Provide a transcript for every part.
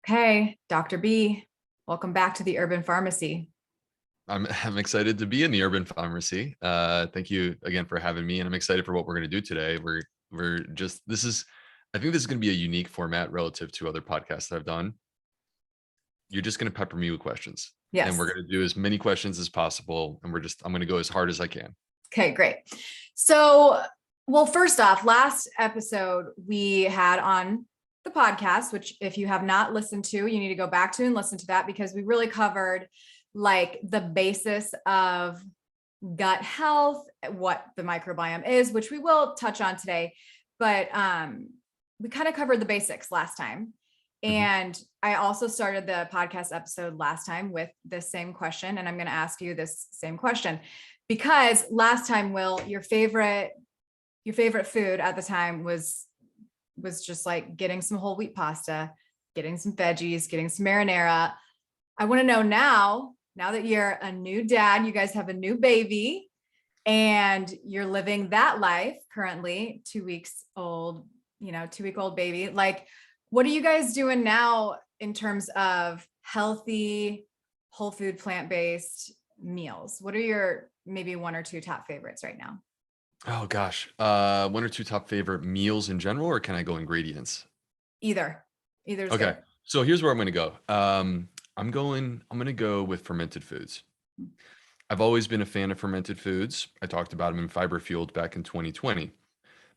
Okay, Dr. B, welcome back to the Urban Pharmacy. I'm excited to be in the urban pharmacy. Thank you again for having me, and I'm excited for what we're going to do today. We're just this is, I think this is going to be a unique format relative to other podcasts that I've done. You're just going to pepper me with questions, and we're Yes. going to do as many questions as possible, and I'm going to go as hard as I can. Okay, great. So, well, first off, last episode we had on the podcast, which if you have not listened to, you need to go back to and listen to that because we really covered like the basis of gut health, what the microbiome is, which we will touch on today. But we kind of covered the basics last time. Mhm. And I also started the podcast episode last time with this same question. And I'm going to ask you this same question because last time, Will, your favorite food at the time was just like getting some whole wheat pasta, getting some veggies, getting some marinara. I want to know now that you're a new dad, you guys have a new baby and you're living that life currently, 2 weeks old, 2-week old baby. Like, what are you guys doing now in terms of healthy, whole food, plant-based meals? What are your maybe one or two top favorites right now? Oh gosh, one or two top favorite meals in general, or can I go ingredients? Either is Okay, good. so here's where I'm going to go. I'm going to go with fermented foods. I've always been a fan of fermented foods. I talked about them in Fiber Fueled back in 2020.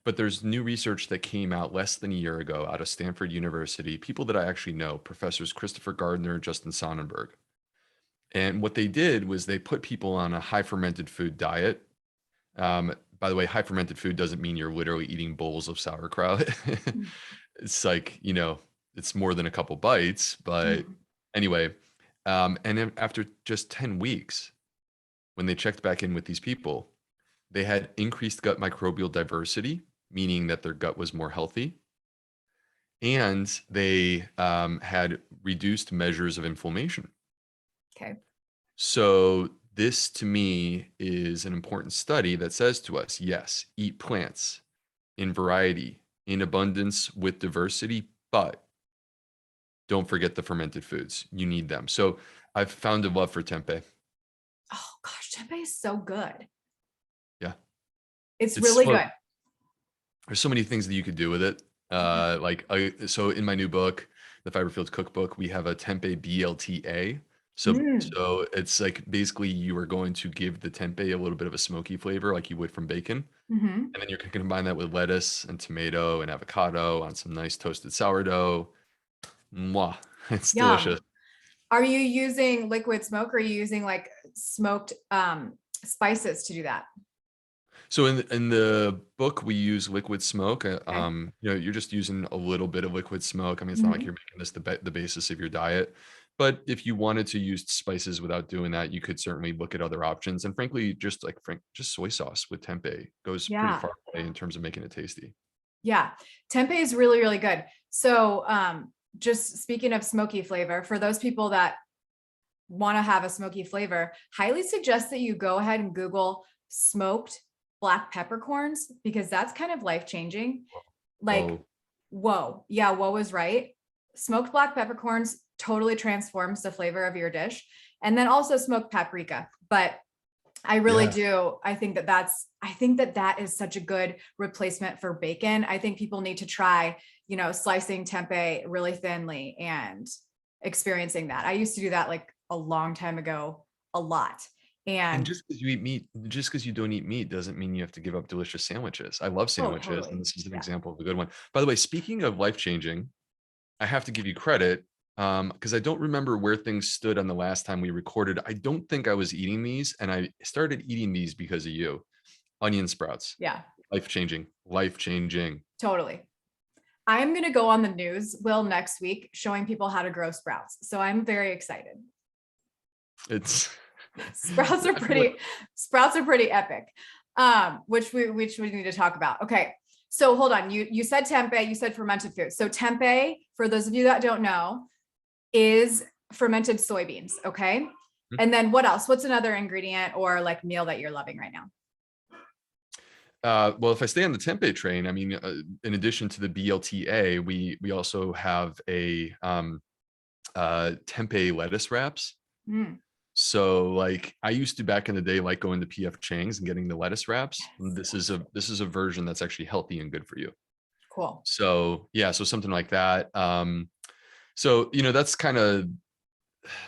But there's new research that came out less than a year ago out of Stanford University, people that I actually know, professors Christopher Gardner, Justin Sonnenberg. And what they did was they put people on a high fermented food diet. By the way, high fermented food doesn't mean you're literally eating bowls of sauerkraut. It's like, it's more than a couple bites. But Mhm. anyway, and then after just 10 weeks, when they checked back in with these people, they had increased gut microbial diversity, meaning that their gut was more healthy, and they had reduced measures of inflammation. Okay. So, this to me is an important study that says to us, yes, eat plants in variety, in abundance, with diversity, but don't forget the fermented foods. You need them. So, I've found a love for tempeh. Oh gosh, tempeh is so good. Yeah. It's It's really well, good. there's so many things that you could do with it. So in my new book, the Fiberfields Cookbook, we have a tempeh BLTA. So Mm. so it's like basically you are going to give the tempeh a little bit of a smoky flavor like you would from bacon. Hmm. And then you're going to combine that with lettuce and tomato and avocado on some nice toasted sourdough. Mwah. It's Yum. delicious. Are you using liquid smoke or are you using like smoked spices to do that? So in the book, we use liquid smoke. Okay. You're just using a little bit of liquid smoke. I mean, it's not like Hmm. you're making this the basis of your diet. But if you wanted to use spices without doing that, you could certainly look at other options. And frankly, just soy sauce with tempeh goes pretty Yeah. far away in terms of making it tasty. Yeah. Tempeh is really, really good. So just speaking of smoky flavor, for those people that want to have a smoky flavor, highly suggest that you go ahead and Google smoked black peppercorns because that's kind of life changing. Like, Oh, whoa. Yeah, whoa is right. Smoked black peppercorns totally transforms the flavor of your dish. And then also smoked paprika. But I really yeah. do. I think that is such a good replacement for bacon. I think people need to try, slicing tempeh really thinly and experiencing that. I used to do that like a long time ago, a lot. And And just because you don't eat meat doesn't mean you have to give up delicious sandwiches. I love oh, sandwiches, and totally. this is an Yeah. example of a good one. By the way, speaking of life changing, I have to give you credit because I don't remember where things stood on the last time we recorded. I don't think I was eating these, and I started eating these because of you. Onion sprouts, Yeah, life changing, life changing. totally. I'm going to go on the news, Will, next week showing people how to grow sprouts. So I'm very excited. It's Sprouts are I feel like pretty epic. Which we need to talk about. Okay. So hold on. You said tempeh, you said fermented food. So tempeh, for those of you that don't know, is fermented soybeans. Okay. And then what else? What's another ingredient or like meal that you're loving right now? well, if I stay on the tempeh train, I mean, in addition to the BLTA, we also have a tempeh lettuce wraps. Mm, So like I used to back in the day, like going to PF Chang's and getting the lettuce wraps. yes. This is a version that's actually healthy and good for you. Cool. So yeah, so something like that. So that's kind of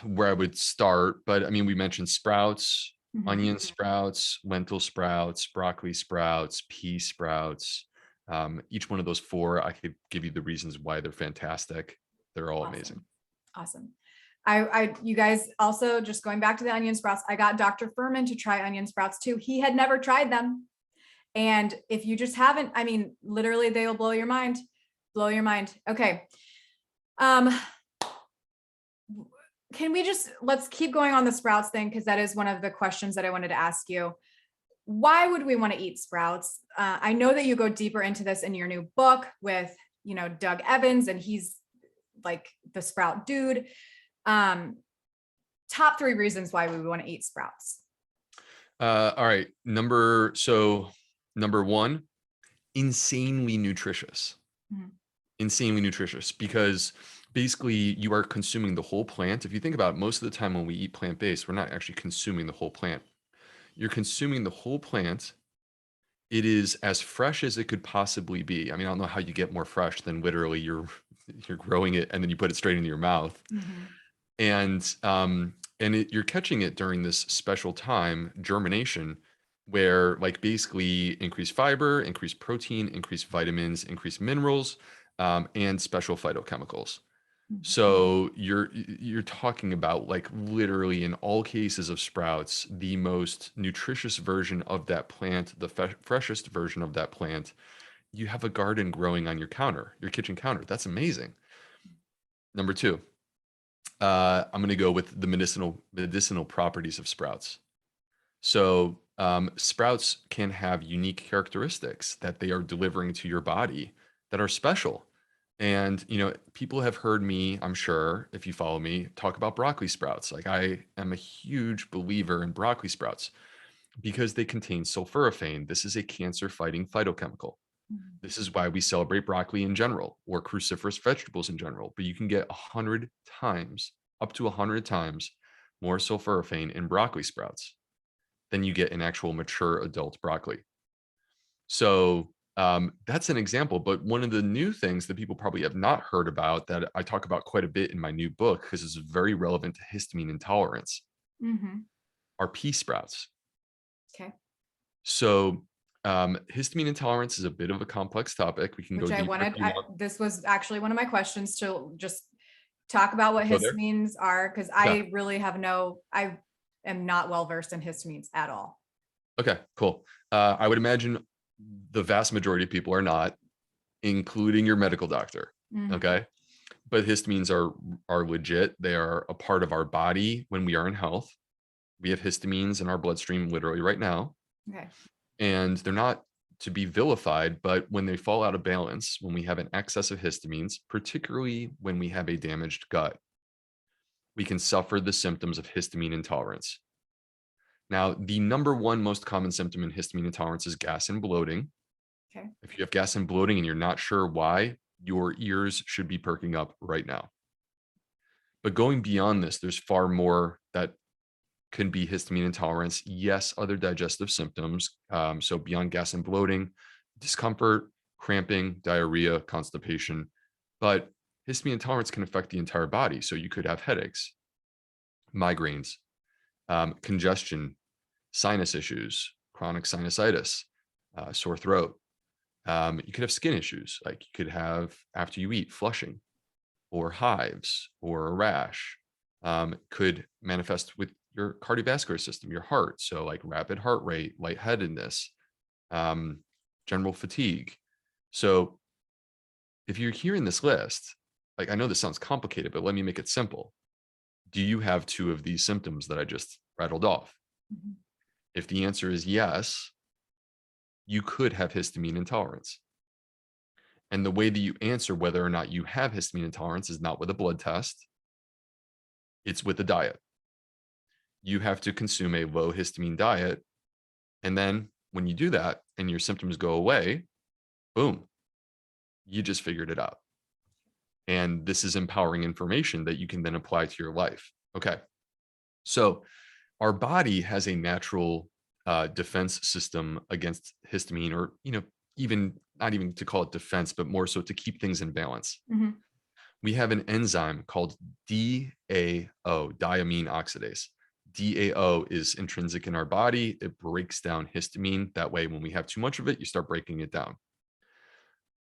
where I would start. But I mean, we mentioned sprouts, Mhm. onion sprouts, lentil sprouts, broccoli sprouts, pea sprouts. Each one of those four, I could give you the reasons why they're fantastic. They're all amazing. Awesome. Awesome. You guys also, just going back to the onion sprouts, I got Dr. Furman to try onion sprouts too. He had never tried them. And if you just haven't, I mean, literally they will blow your mind, blow your mind. Okay. Let's keep going on the sprouts thing, because that is one of the questions that I wanted to ask you. Why would we want to eat sprouts? I know that you go deeper into this in your new book with, Doug Evans, and he's like the sprout dude. Top 3 reasons why we would want to eat sprouts. All right. Number one, insanely nutritious. Mhm. Insanely nutritious, because basically you are consuming the whole plant. If you think about it, most of the time when we eat plant-based, we're not actually consuming the whole plant. You're consuming the whole plant. It is as fresh as it could possibly be. I mean, I don't know how you get more fresh than literally you're growing it and then you put it straight into your mouth. Mhm. And you're catching it during this special time, germination, where like basically increased fiber, increased protein, increased vitamins, increased minerals, and special phytochemicals. Mhm. So you're talking about like literally in all cases of sprouts, the most nutritious version of that plant, the freshest version of that plant. You have a garden growing on your counter, your kitchen counter. That's amazing. Number 2, I'm going to go with the medicinal properties of sprouts. So sprouts can have unique characteristics that they are delivering to your body that are special. And people have heard me, I'm sure, if you follow me, talk about broccoli sprouts. Like I am a huge believer in broccoli sprouts because they contain sulforaphane. This is a cancer-fighting phytochemical. Mhm. This is why we celebrate broccoli in general, or cruciferous vegetables in general. But you can get 100 times, up to 100 times more sulforaphane in broccoli sprouts than you get in actual mature adult broccoli. So that's an example. But one of the new things that people probably have not heard about that I talk about quite a bit in my new book, because it's very relevant to histamine intolerance, Mhm. are pea sprouts. Okay. So histamine intolerance is a bit of a complex topic. We can Which go I deeper if wanted, you want. this was actually one of my questions, to just talk about what Go there. histamines are, because Yeah. I am not well versed in histamines at all. Okay, cool. I would imagine the vast majority of people are not, including your medical doctor. Mhm. Okay. But histamines are legit. They are a part of our body when we are in health. We have histamines in our bloodstream literally right now, Okay. and they're not to be vilified, but when they fall out of balance, when we have an excess of histamines, particularly when we have a damaged gut, we can suffer the symptoms of histamine intolerance. Now, the number one most common symptom in histamine intolerance is gas and bloating. Okay. If you have gas and bloating and you're not sure why, your ears should be perking up right now. But going beyond this, there's far more that can be histamine intolerance. Yes, other digestive symptoms. So beyond gas and bloating, discomfort, cramping, diarrhea, constipation. But histamine intolerance can affect the entire body. So you could have headaches, migraines, congestion, sinus issues, chronic sinusitis, sore throat. You could have skin issues, like you could have after you eat flushing, or hives, or a rash. Could manifest with your cardiovascular system, your heart. So like rapid heart rate, lightheadedness, um, general fatigue. So if you're hearing this list, like I know this sounds complicated, but let me make it simple. Do you have 2 of these symptoms that I just rattled off? Mhm. If the answer is yes, you could have histamine intolerance. And the way that you answer whether or not you have histamine intolerance is not with a blood test, it's with a diet. You have to consume a low histamine diet. And then when you do that and your symptoms go away, boom, you just figured it out. And this is empowering information that you can then apply to your life. Okay. So our body has a natural defense system against histamine, or, even not even to call it defense, but more so to keep things in balance. Mhm. We have an enzyme called DAO, diamine oxidase. DAO is intrinsic in our body. It breaks down histamine. That way, when we have too much of it, you start breaking it down.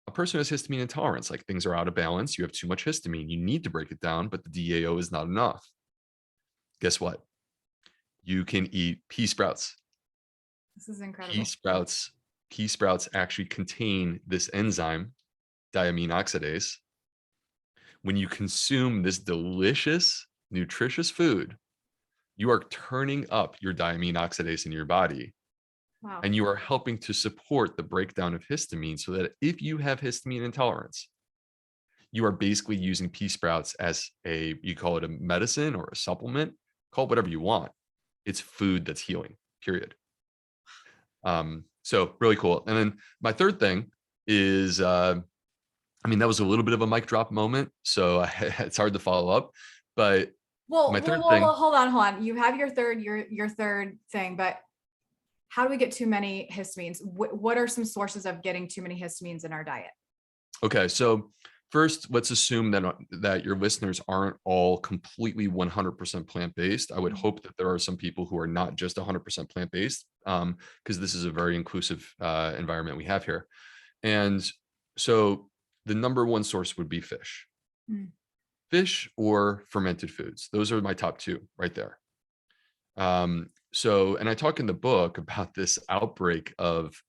A person who has histamine intolerance, like things are out of balance, you have too much histamine, you need to break it down, but the DAO is not enough. Guess what? You can eat pea sprouts. This is incredible. Pea sprouts actually contain this enzyme, diamine oxidase. When you consume this delicious, nutritious food, you are turning up your diamine oxidase in your body, Wow. and you are helping to support the breakdown of histamine, so that if you have histamine intolerance, you are basically using pea sprouts as you call it a medicine or a supplement, call it whatever you want. It's food that's healing, period. So really cool. And then my third thing is, that was a little bit of a mic drop moment, so it's hard to follow up, but my third thing. Hold on. You have your third thing, but how do we get too many histamines? What are some sources of getting too many histamines in our diet? Okay, so first, let's assume that your listeners aren't all completely 100% plant-based. I would hope that there are some people who are not just 100% plant-based, because this is a very inclusive environment we have here. And so the number one source would be fish. Mm. Fish or fermented foods. Those are my top two right there. And I talk in the book about this outbreak of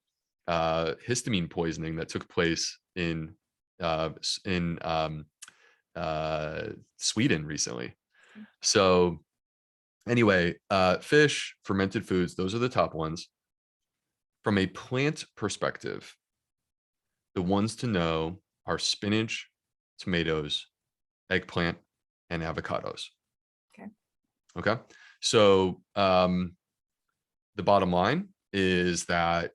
histamine poisoning that took place in Sweden recently. So anyway, fish, fermented foods, those are the top ones. From a plant perspective, the ones to know are spinach, tomatoes, eggplant, and avocados. Okay. So the bottom line is that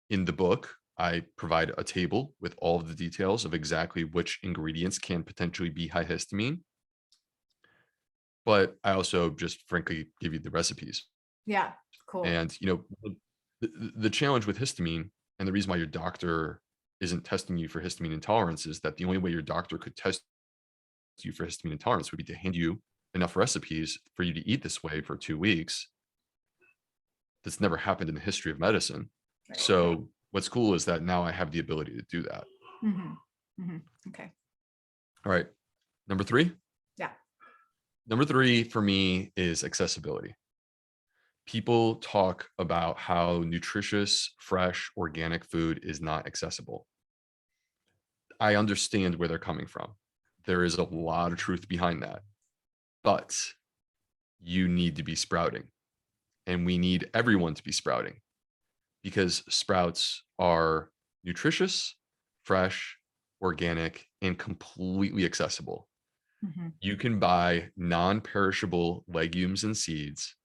in the book, I provide a table with all of the details of exactly which ingredients can potentially be high histamine. But I also just frankly give you the recipes. Yeah, cool. And, the challenge with histamine, and the reason why your doctor isn't testing you for histamine intolerance, is that the only way your doctor could test you for histamine intolerance would be to hand you enough recipes for you to eat this way for 2 weeks. That's never happened in the history of medicine. Right. So what's cool is that now I have the ability to do that. Okay. All right. Number 3. Yeah. Number 3 for me is accessibility. People talk about how nutritious, fresh, organic food is not accessible. I understand where they're coming from. There is a lot of truth behind that. But you need to be sprouting. And we need everyone to be sprouting, because sprouts are nutritious, fresh, organic, and completely accessible. You can buy non-perishable legumes and seeds,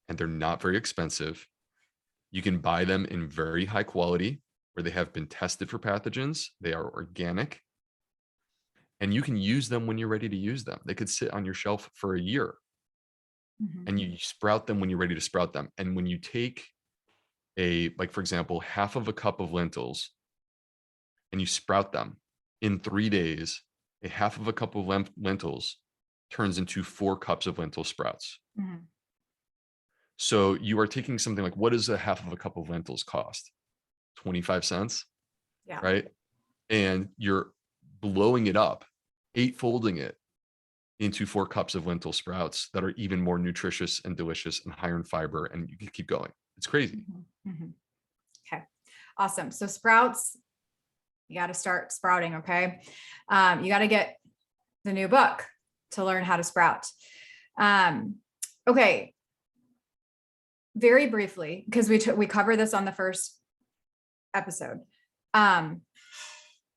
and they're not very expensive. You can buy them in very high quality, where they have been tested for pathogens. They are organic, and you can use them when you're ready to use them. They could sit on your shelf for a year, and you sprout them when you're ready to sprout them. And when you take for example, half of a cup of lentils and you sprout them in 3 days, a half of a cup of lentils turns into 4 cups of lentil sprouts. So you are taking something like, what does a half of a cup of lentils cost? 25 cents. Yeah. Right. And you're blowing it up, 8-folding it into 4 cups of lentil sprouts that are even more nutritious and delicious and higher in fiber. And you can keep going. It's crazy. Okay. Awesome. So sprouts, you got to start sprouting. Okay. You got to get the new book to learn how to sprout. Okay. Very briefly, because we covered this on the first episode.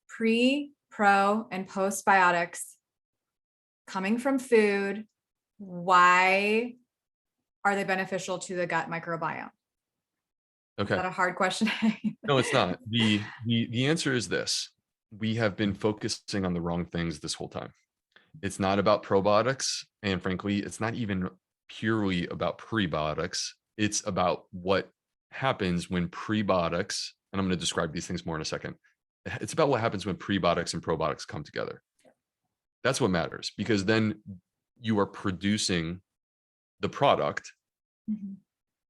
Pre, pro, and postbiotics coming from food. Why are they beneficial to the gut microbiome? Okay. Is that a hard question? No, it's not. The answer is this. we have been focusing on the wrong things this whole time. It's not about probiotics. And frankly, it's not even purely about prebiotics. It's about what happens when prebiotics, and I'm going to describe these things more in a second. It's about what happens when prebiotics and probiotics come together. That's what matters, because then you are producing the product,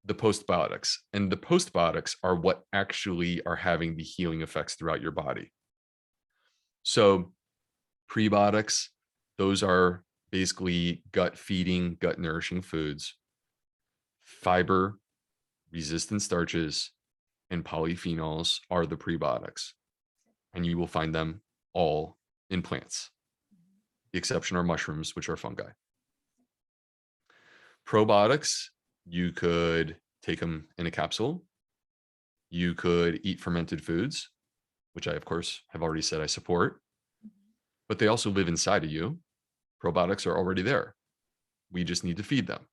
the postbiotics, and the postbiotics are what actually are having the healing effects throughout your body. So prebiotics, those are basically gut feeding, gut nourishing foods. Fiber, resistant starches, and polyphenols are the prebiotics. And you will find them all in plants. The exception are mushrooms, which are fungi. Probiotics, you could take them in a capsule. You could eat fermented foods, which I, of course, have already said I support. But they also live inside of you. Probiotics are already there. We just need to feed them.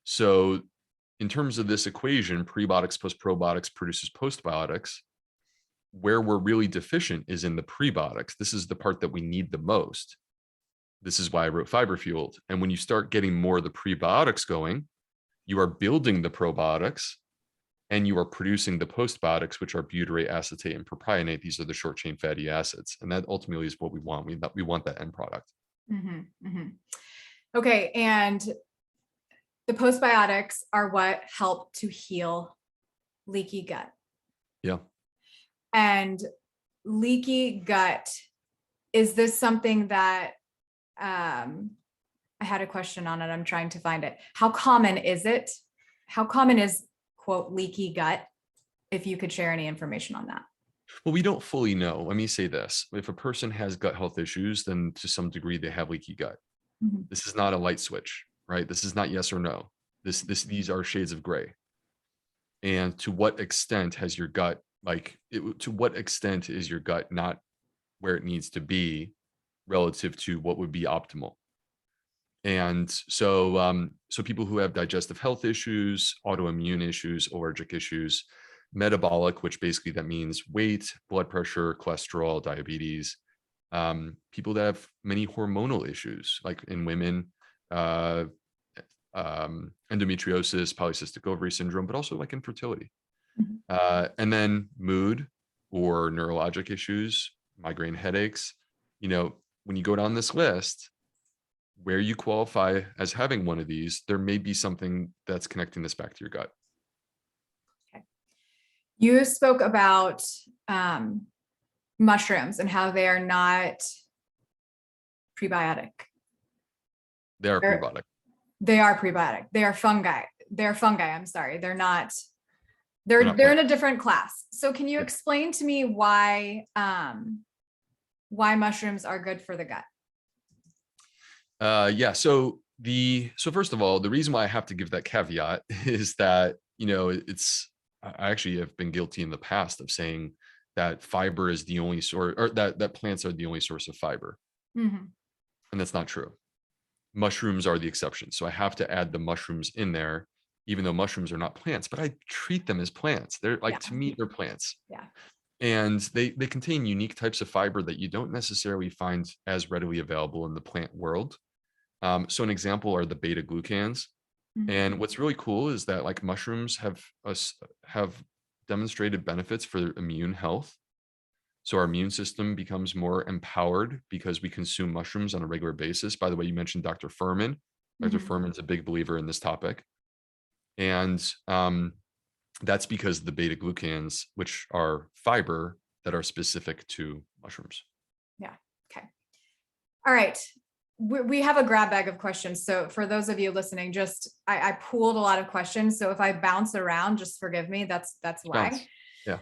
So in terms of this equation, prebiotics plus probiotics produces postbiotics. Where we're really deficient is in the prebiotics. This is the part that we need the most. This is why I wrote Fiber Fueled. And when you start getting more of the prebiotics going, you are building the probiotics and you are producing the postbiotics, which are butyrate, acetate, and propionate. These are the short chain fatty acids. And that ultimately is what we want. We want that end product. Okay. And the postbiotics are what help to heal leaky gut. Yeah. And leaky gut, is this something that, I had a question on it. I'm trying to find it. How common is it? How common is, quote, leaky gut? If you could share any information on that. Well, we don't fully know. Let me say this. If a person has gut health issues, then to some degree they have leaky gut. This is not a light switch, right? This is not yes or no. These are shades of gray. And to what extent has your gut, to what extent is your gut not where it needs to be relative to what would be optimal? And so, so people who have digestive health issues, autoimmune issues, allergic issues, metabolic, which basically that means weight, blood pressure, cholesterol, diabetes, people that have many hormonal issues, like in women, endometriosis, polycystic ovary syndrome, but also like infertility. And then mood or neurologic issues, migraine headaches. When you go down this list, where you qualify as having one of these, there may be something that's connecting this back to your gut. Okay. You spoke about mushrooms and how they are not prebiotic. They are prebiotic. They are prebiotic. They are fungi. I'm sorry. They're not. They're in a different class. So can you explain to me why mushrooms are good for the gut? Yeah. So first of all, the reason why I have to give that caveat is that, I actually have been guilty in the past of saying that fiber is the only source, or that plants are the only source of fiber. And that's not true. Mushrooms are the exception. So I have to add the mushrooms in there, even though mushrooms are not plants, but I treat them as plants. They're to me, they're plants. Yeah. And they contain unique types of fiber that you don't necessarily find as readily available in the plant world. So an example are the beta glucans. And what's really cool is that mushrooms have demonstrated benefits for immune health. So our immune system becomes more empowered because we consume mushrooms on a regular basis. By the way, you mentioned Dr. Furman. Dr. Furman's a big believer in this topic. And that's because the beta glucans, which are fiber that are specific to mushrooms. Yeah. Okay. All right. We have a grab bag of questions. So for those of you listening, I pooled a lot of questions. So if I bounce around, just forgive me. That's why. Bounce. Yeah.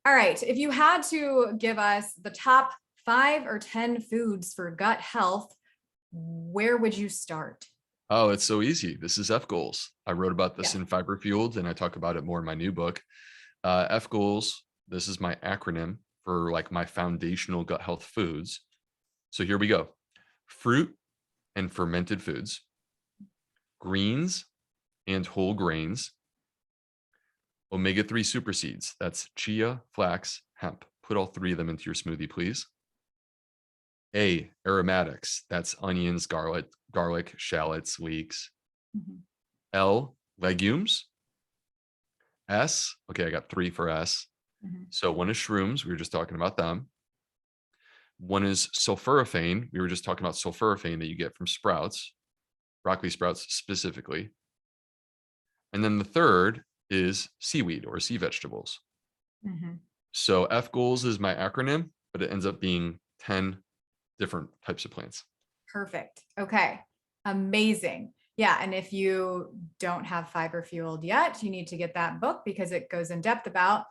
All right. If you had to give us the top 5 or 10 foods for gut health, where would you start? Oh, it's so easy. This is F goals. I wrote about this in Fiber Fueled, and I talk about it more in my new book. F goals. This is my acronym for my foundational gut health foods. So here we go. Fruit and fermented foods, greens and whole grains, omega-3 super seeds. That's chia, flax, hemp. Put all three of them into your smoothie, please. A, aromatics. That's onions, garlic, shallots, leeks. Mhm. L, legumes. S, okay, I got 3 for S. Mhm. So one is shrooms. We were just talking about them. One is sulforaphane. We were just talking about sulforaphane that you get from sprouts, broccoli sprouts specifically. And then the third is seaweed or sea vegetables. Mhm. So FGOALS is my acronym, but it ends up being 10 different types of plants. Perfect. Okay. Amazing. Yeah. And if you don't have Fiber Fueled yet, you need to get that book because it goes in depth about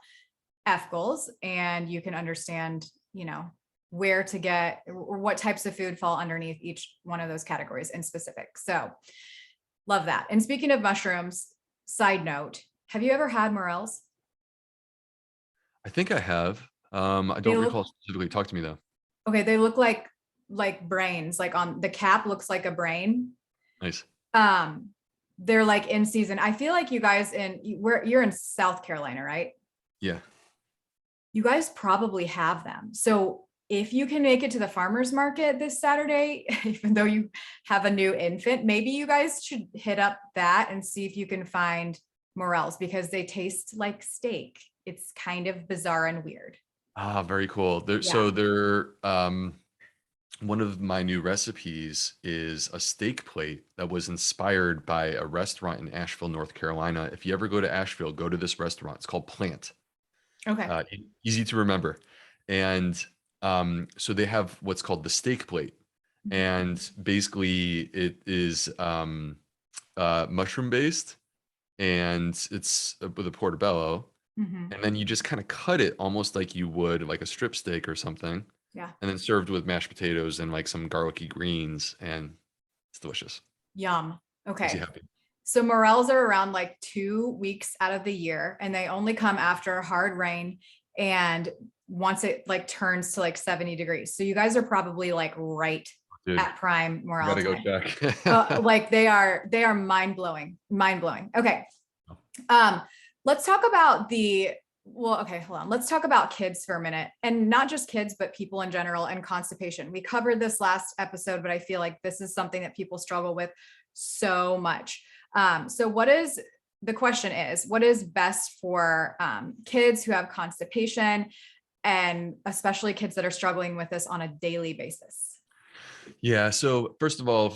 FGOALS and you can understand, where to get or what types of food fall underneath each one of those categories in specific. So love that. And speaking of mushrooms, side note, have you ever had morels? I think I have. I They don't look recall specifically. Talk to me though. okay. They look like brains, like on the cap looks like a brain. Nice. Um, they're like in season. I feel like you guys you're in South Carolina, right? Yeah. You guys probably have them. So if you can make it to the farmer's market this Saturday, even though you have a new infant, maybe you guys should hit up that and see if you can find morels because they taste like steak. It's kind of bizarre and weird. Ah, very cool. Yeah. One of my new recipes is a steak plate that was inspired by a restaurant in Asheville, North Carolina. If you ever go to Asheville, go to this restaurant. It's called Plant. Okay. Easy to remember. And so they have what's called the steak plate. Mhm. And basically it is mushroom based and it's with a portobello. Mhm. And then you just kind of cut it almost like you would like a strip steak or something. Yeah. And then served with mashed potatoes and like some garlicky greens. And it's delicious. Yum. Makes you Okay. happy. So morels are around like 2 weeks out of the year and they only come after hard rain and once it like turns to like 70 degrees. So you guys are probably like right Dude, at prime I morel gotta go time. check. Like they are mind blowing. Okay. Let's talk about okay, hold on. Let's talk about kids for a minute and not just kids, but people in general and constipation. We covered this last episode, but I feel like this is something that people struggle with so much. So the question is, what is best for kids who have constipation and especially kids that are struggling with this on a daily basis? Yeah. So first of all,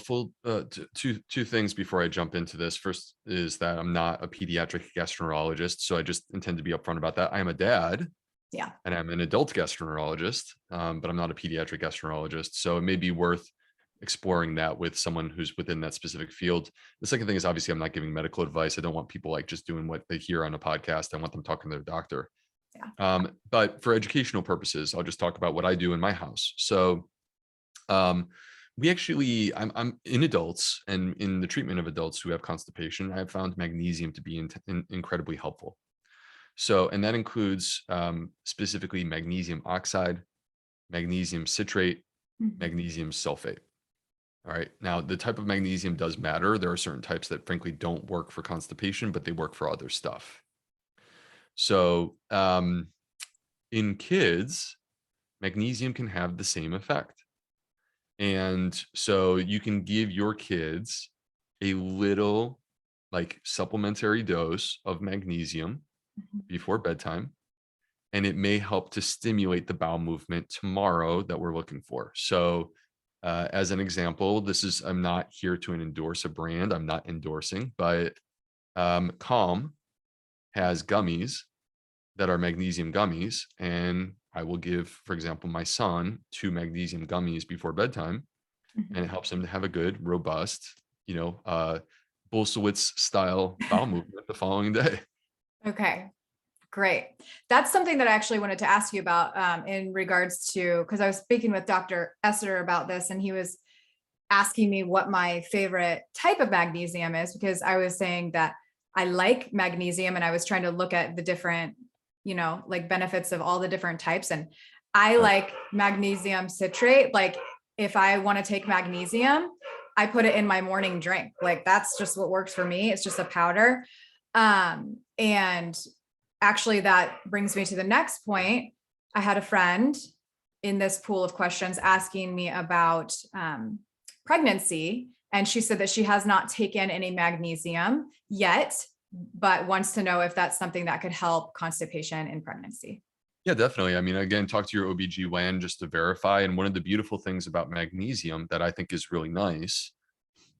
two things before I jump into this. First is that I'm not a pediatric gastroenterologist, so I just intend to be upfront about that. I am a dad. Yeah. And I'm an adult gastroenterologist, but I'm not a pediatric gastroenterologist. So it may be worth exploring that with someone who's within that specific field. The second thing is obviously I'm not giving medical advice. I don't want people like just doing what they hear on a podcast. I want them talking to their doctor. Yeah. But for educational purposes, I'll just talk about what I do in my house. So we actually, I'm in adults and in the treatment of adults who have constipation, I've found magnesium to be incredibly helpful. So, and that includes specifically magnesium oxide, magnesium citrate, Mhm. magnesium sulfate. All right. Now, the type of magnesium does matter. There are certain types that frankly don't work for constipation, but they work for other stuff. So, in kids, magnesium can have the same effect. And so you can give your kids a little like supplementary dose of magnesium Mhm. before bedtime, and it may help to stimulate the bowel movement tomorrow that we're looking for. So, as an example, I'm not here to endorse a brand. I'm not endorsing, but Calm has gummies that are magnesium gummies. And I will give, for example, my son 2 magnesium gummies before bedtime, and it Mhm. helps him to have a good, robust, Bulsiewicz style bowel movement the following day. Okay. Great. That's something that I actually wanted to ask you about in regards to, because I was speaking with Dr. Esser about this, and he was asking me what my favorite type of magnesium is, because I was saying that I like magnesium and I was trying to look at the different, like benefits of all the different types. And I Right. like magnesium citrate. Like if I want to take magnesium, I put it in my morning drink. Like that's just what works for me. It's just a powder. And actually that brings me to the next point. I had a friend in this pool of questions asking me about pregnancy. And she said that she has not taken any magnesium yet, but wants to know if that's something that could help constipation in pregnancy. Yeah, definitely. I mean, again, talk to your OBGYN just to verify. And one of the beautiful things about magnesium that I think is really nice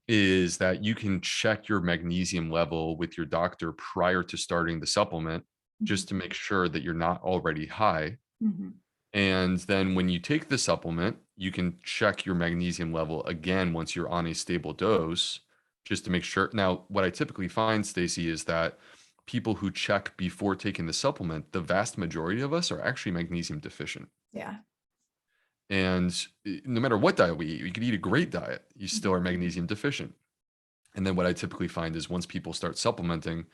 is that you can check your magnesium level with your doctor prior to starting the supplement just to make sure that you're not already high. Mm-hmm. And then when you take the supplement, you can check your magnesium level again once you're on a stable dose, just to make sure. Now, what I typically find, Stacy, is that people who check before taking the supplement, the vast majority of us are actually magnesium deficient. Yeah. And no matter what diet we eat, you could eat a great diet, you still are magnesium deficient. And then what I typically find is once people start supplementing,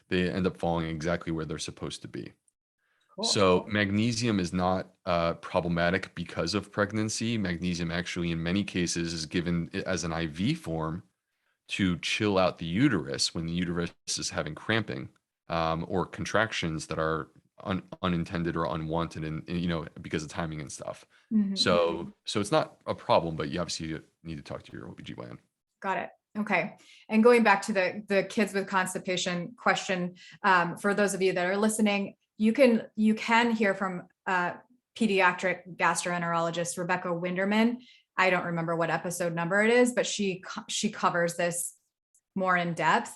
they end up falling exactly where they're supposed to be. Cool. So magnesium is not problematic because of pregnancy. Magnesium actually, in many cases, is given as an IV form to chill out the uterus when the uterus is having cramping or contractions that are unintended or unwanted, and because of timing and stuff. Mm-hmm. So it's not a problem, but you obviously need to talk to your OBGYN. Got it. Okay. And going back to the kids with constipation question, for those of you that are listening, you can hear from pediatric gastroenterologist Rebecca Winderman. I don't remember what episode number it is, but she covers this more in depth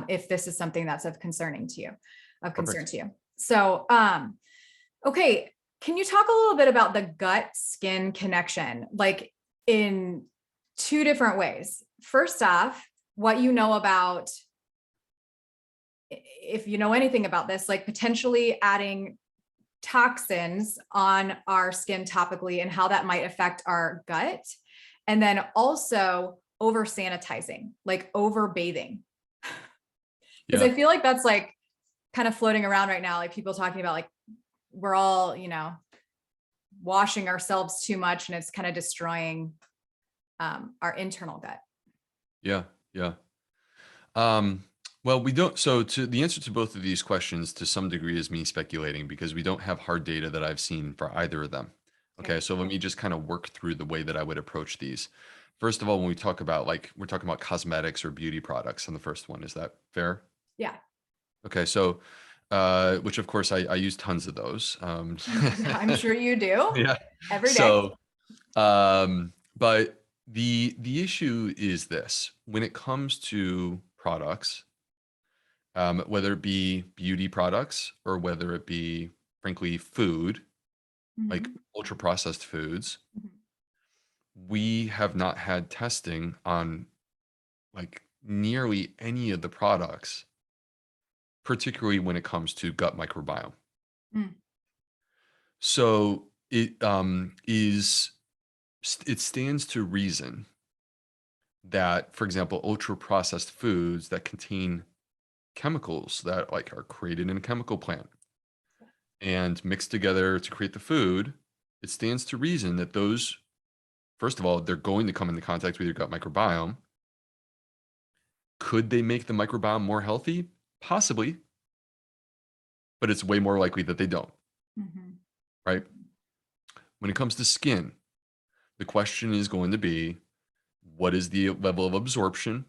if this is something that's of concern to you. So, okay, can you talk a little bit about the gut-skin connection, like in two different ways? First off, what you know about, if you know anything about this, like potentially adding toxins on our skin topically and how that might affect our gut. And then also over sanitizing, like over bathing. Because I feel like that's like kind of floating around right now, like people talking about like we're all, washing ourselves too much and it's kind of destroying our internal gut. Yeah. Well, we don't. So, to the answer to both of these questions, to some degree, is me speculating because we don't have hard data that I've seen for either of them. Okay, so let me just kind of work through the way that I would approach these. First of all, when we talk about we're talking about cosmetics or beauty products on the first one, is that fair? Yeah. Okay, so which of course I use tons of those. I'm sure you do. Yeah. Every day. So, but the issue is this: when it comes to products, whether it be beauty products or whether it be, frankly, food, like ultra processed foods, we have not had testing on like nearly any of the products, particularly when it comes to gut microbiome. Mm. So it it stands to reason that, for example, ultra processed foods that contain chemicals that like are created in a chemical plant and mixed together to create the food, it stands to reason that those, first of all, they're going to come into contact with your gut microbiome. Could they make the microbiome more healthy? Possibly, but it's way more likely that they don't, right? When it comes to skin, the question is going to be, what is the level of absorption?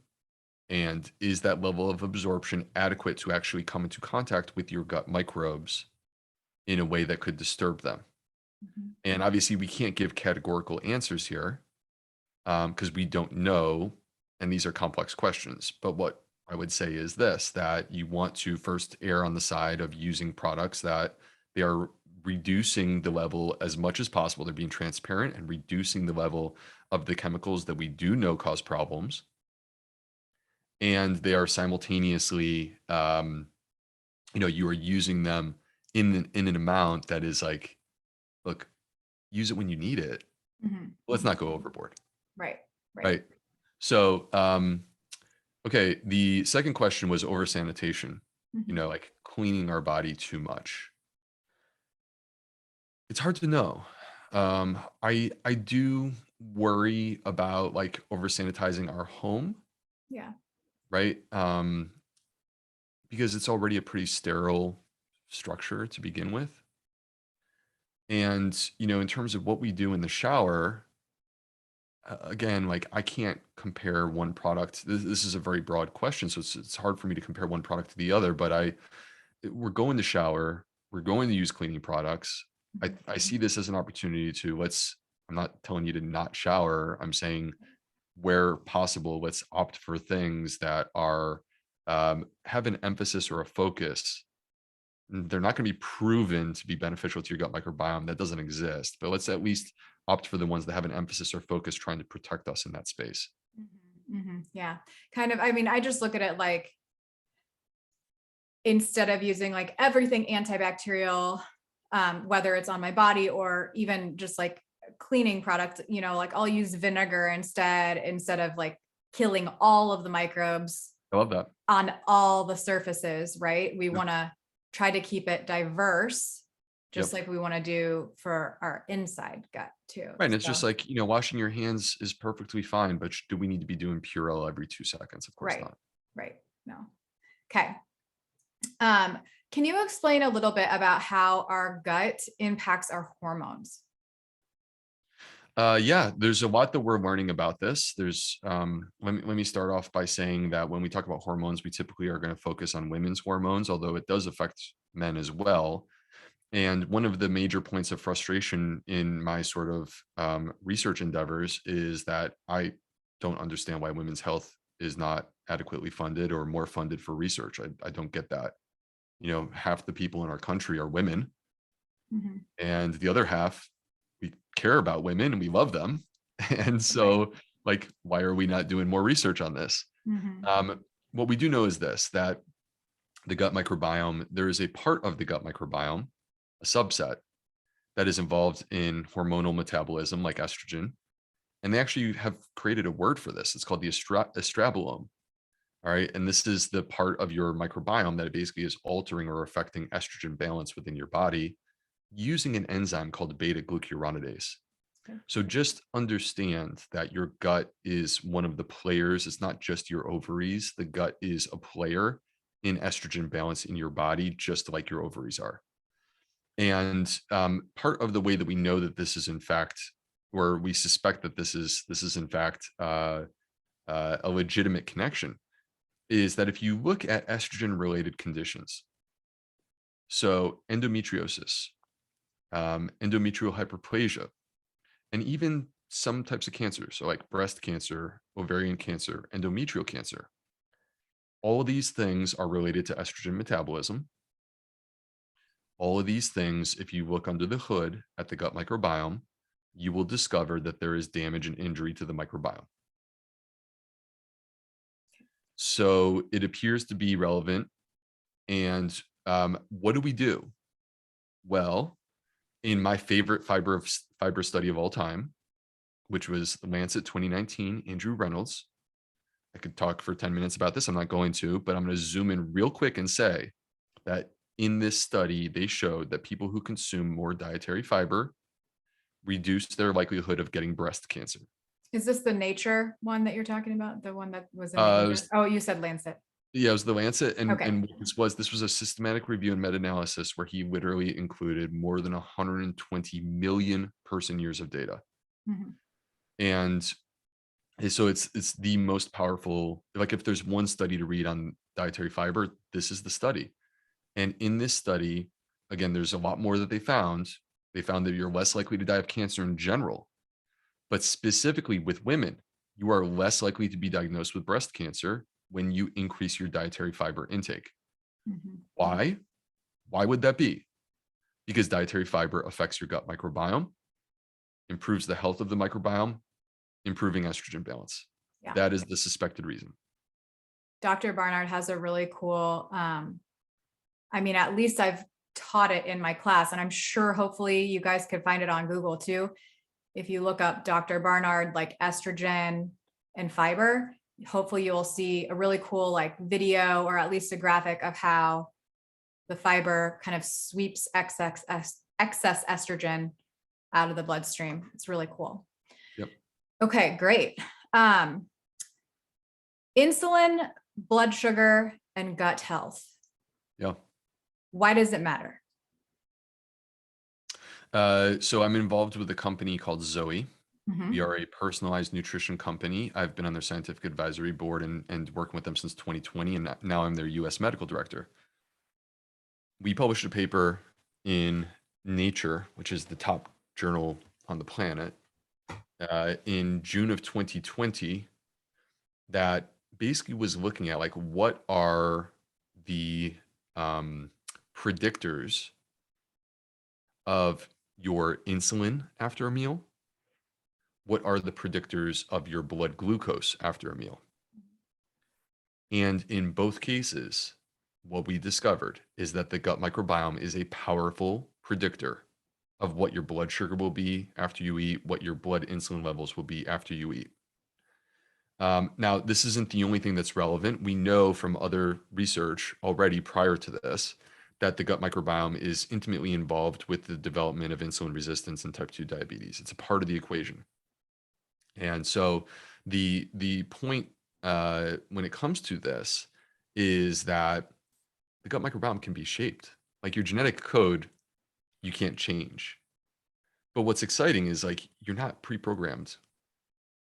And is that level of absorption adequate to actually come into contact with your gut microbes in a way that could disturb them? And obviously, we can't give categorical answers here because we don't know. And these are complex questions. But what I would say is this, that you want to first err on the side of using products that they are reducing the level as much as possible. They're being transparent and reducing the level of the chemicals that we do know cause problems. And they are simultaneously, you are using them in an amount that is like, look, use it when you need it. Let's not go overboard. Right. So, okay. The second question was over sanitation, like cleaning our body too much. It's hard to know. I do worry about like over sanitizing our home. Yeah. Right. Because it's already a pretty sterile structure to begin with. And, in terms of what we do in the shower, again, like I can't compare one product. This is a very broad question, so it's hard for me to compare one product to the other. But we're going to shower, we're going to use cleaning products. I see this as an opportunity to I'm not telling you to not shower. I'm saying where possible, let's opt for things that are have an emphasis or a focus. They're not going to be proven to be beneficial to your gut microbiome. That doesn't exist. But let's at least opt for the ones that have an emphasis or focus trying to protect us in that space. Yeah, kind of. I mean, I just look at it like, instead of using like everything antibacterial, whether it's on my body or even just like cleaning product, like I'll use vinegar instead of like killing all of the microbes I love that. on all the surfaces, right? We Yep. want to try to keep it diverse, just Yep. like we want to do for our inside gut too. Right. And it's So, just like, washing your hands is perfectly fine, but do we need to be doing Purell every 2 seconds? Of course right, not. right. No. Okay. Can you explain a little bit about how our gut impacts our hormones? Yeah, there's a lot that we're learning about this. Let me start off by saying that when we talk about hormones, we typically are going to focus on women's hormones, although it does affect men as well. And one of the major points of frustration in my sort of research endeavors is that I don't understand why women's health is not adequately funded or more funded for research. I don't get that. Half the people in our country are women, Mhm. and the other half, we care about women and we love them. And Right. so, like, why are we not doing more research on this? Mhm. What we do know is this, that the gut microbiome, there is a part of the gut microbiome, a subset, that is involved in hormonal metabolism like estrogen. And they actually have created a word for this. It's called the estrabolome. All right. And this is the part of your microbiome that basically is altering or affecting estrogen balance within your body using an enzyme called beta glucuronidase. Okay. So just understand that your gut is one of the players. It's not just your ovaries. The gut is a player in estrogen balance in your body, just like your ovaries are. And part of the way that we know that this is in fact, or we suspect that this is in fact a legitimate connection, is that if you look at estrogen related conditions, so endometriosis, endometrial hyperplasia, and even some types of cancer, so like breast cancer, ovarian cancer, endometrial cancer, all of these things are related to estrogen metabolism. All of these things, if you look under the hood at the gut microbiome, you will discover that there is damage and injury to the microbiome. So it appears to be relevant. And what do we do? Well, in my favorite fiber study of all time, which was the Lancet 2019, Andrew Reynolds. I could talk for 10 minutes about this. I'm not going to, but I'm going to zoom in real quick and say that in this study, they showed that people who consume more dietary fiber reduced their likelihood of getting breast cancer. Is this the Nature one that you're talking about? The one that was in the Uh, it Asia? was, Oh, you said Lancet. yeah, it was the Lancet, and Okay. what this was a systematic review and meta-analysis where he literally included more than 120 million person years of data, Mhm. and so it's the most powerful. Like if there's one study to read on dietary fiber, this is the study. And in this study, again, there's a lot more that they found. They found that you're less likely to die of cancer in general, but specifically with women, you are less likely to be diagnosed with breast cancer when you increase your dietary fiber intake. Mhm. Why? Why would that be? Because dietary fiber affects your gut microbiome, improves the health of the microbiome, improving estrogen balance. Yeah. That is the suspected reason. Dr. Barnard has a really cool, I mean, at least I've taught it in my class, and I'm sure hopefully you guys could find it on Google too. If you look up Dr. Barnard, like estrogen and fiber, hopefully you'll see a really cool like video or at least a graphic of how the fiber kind of sweeps excess estrogen out of the bloodstream. It's really cool. Yep. Okay, great. Insulin, blood sugar, and gut health. Yeah. Why does it matter? So I'm involved with a company called Zoe. We Mhm. are a personalized nutrition company. I've been on their scientific advisory board and working with them since 2020, and now I'm their US medical director. We published a paper in Nature, which is the top journal on the planet, in June of 2020 that basically was looking at like what are the um, predictors of your insulin after a meal? What are the predictors of your blood glucose after a meal? And in both cases, what we discovered is that the gut microbiome is a powerful predictor of what your blood sugar will be after you eat, what your blood insulin levels will be after you eat. Now, this isn't the only thing that's relevant. We know from other research already prior to this that the gut microbiome is intimately involved with the development of insulin resistance and type 2 diabetes. It's a part of the equation. And so the point when it comes to this is that the gut microbiome can be shaped. Like your genetic code, you can't change. But what's exciting is like you're not pre-programmed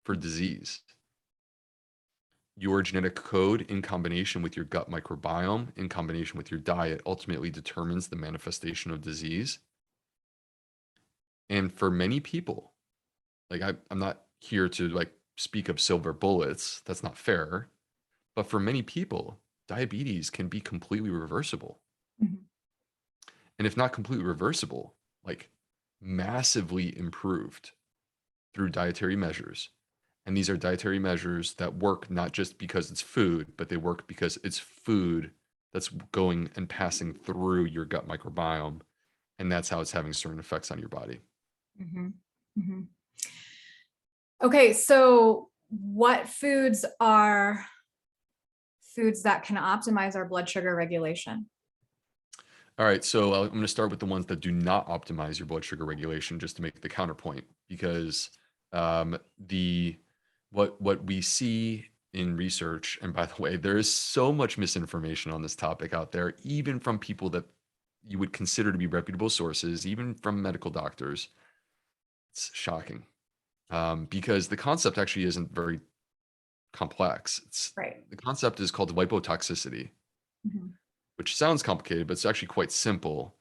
for disease. Your genetic code in combination with your gut microbiome, in combination with your diet, ultimately determines the manifestation of disease. And for many people, like I'm not here to like speak of silver bullets. That's not fair. But for many people, diabetes can be completely reversible. Mhm. And if not completely reversible, like massively improved through dietary measures. And these are dietary measures that work not just because it's food, but they work because it's food that's going and passing through your gut microbiome. And that's how it's having certain effects on your body. Mhm. Mhm. Okay, so what foods are foods that can optimize our blood sugar regulation? All right, so I'm going to start with the ones that do not optimize your blood sugar regulation, just to make the counterpoint, because the what we see in research, and by the way, there is so much misinformation on this topic out there, even from people that you would consider to be reputable sources, even from medical doctors. It's shocking because the concept actually isn't very complex. Right. The concept is called lipotoxicity, Mhm. which sounds complicated, but it's actually quite simple.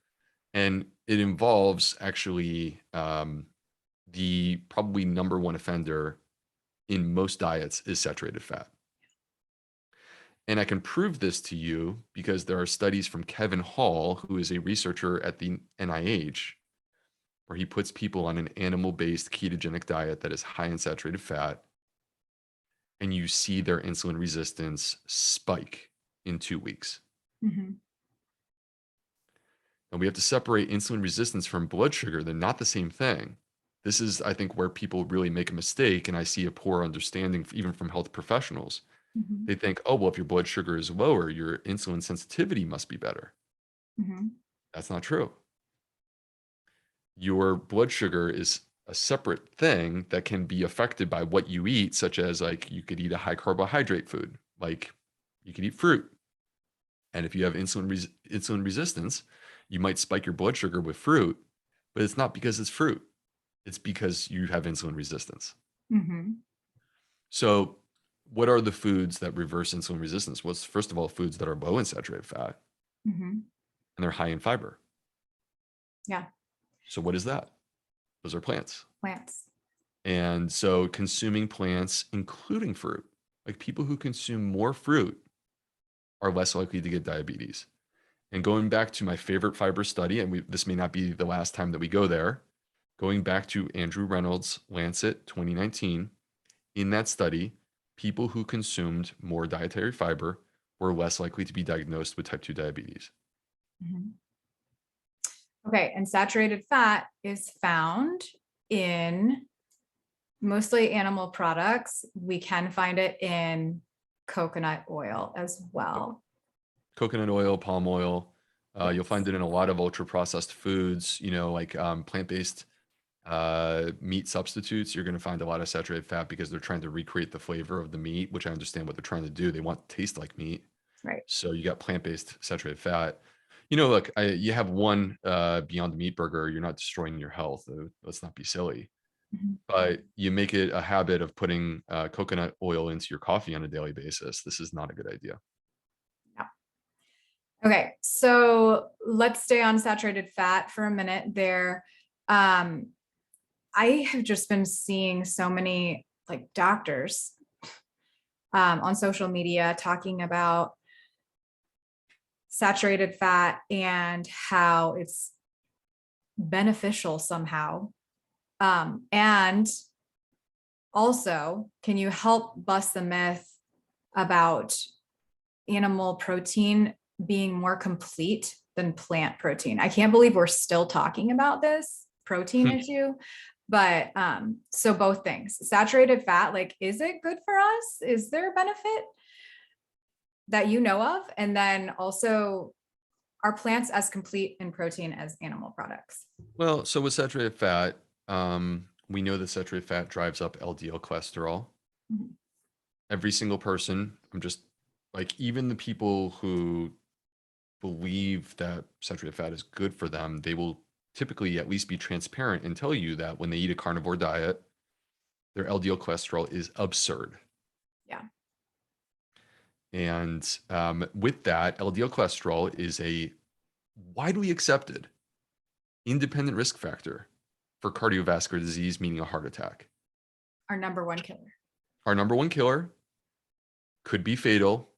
And it involves actually the probably number one offender in most diets is saturated fat. And I can prove this to you because there are studies from Kevin Hall, who is a researcher at the NIH, where he puts people on an animal-based ketogenic diet that is high in saturated fat, and you see their insulin resistance spike in 2 weeks. Mhm. And we have to separate insulin resistance from blood sugar. They're not the same thing. This is, I think, where people really make a mistake. And I see a poor understanding, even from health professionals. Mhm. They think, oh, well, if your blood sugar is lower, your insulin sensitivity must be better. Mhm. That's not true. Your blood sugar is a separate thing that can be affected by what you eat, such as like you could eat a high carbohydrate food, like you could eat fruit. And if you have insulin resistance, you might spike your blood sugar with fruit, but it's not because it's fruit. It's because you have insulin resistance. Mhm. So, what are the foods that reverse insulin resistance? Well, it's first of all foods that are low in saturated fat Mhm. and they're high in fiber. Yeah, So, what is that? Those are plants. plants. And so, consuming plants, including fruit, like people who consume more fruit are less likely to get diabetes. And going back to my favorite fiber study, and this may not be the last time that we go there, going back to Andrew Reynolds' Lancet 2019, in that study, people who consumed more dietary fiber were less likely to be diagnosed with type 2 diabetes. Mhm. Okay, and saturated fat is found in mostly animal products. We can find it in coconut oil as Yep. well. Coconut oil, palm oil. You'll find Yes. it in a lot of ultra processed foods, like plant-based meat substitutes. You're going to find a lot of saturated fat because they're trying to recreate the flavor of the meat, which I understand what they're trying to do. They want to taste like meat. Right. So you got plant-based saturated fat. Look, you have one Beyond Meat burger, you're not destroying your health. Let's not be silly. Mhm. But you make it a habit of putting coconut oil into your coffee on a daily basis. This is not a good idea. Yeah. Okay, so let's stay on saturated fat for a minute there. I have just been seeing so many like doctors on social media talking about saturated fat and how it's beneficial somehow. And also, can you help bust the myth about animal protein being more complete than plant protein? I can't believe we're still talking about this protein issue. But so both things, saturated fat, like, is it good for us? Is there a benefit that you know of? And then also, are plants as complete in protein as animal products? Well, so with saturated fat, we know that saturated fat drives up LDL cholesterol. Mhm. Every single person, I'm just like, even the people who believe that saturated fat is good for them, they will typically at least be transparent and tell you that when they eat a carnivore diet, their LDL cholesterol is absurd. Yeah. And with that, LDL cholesterol is a widely accepted independent risk factor for cardiovascular disease, meaning a heart attack. Our number one killer. Our number one killer, could be fatal.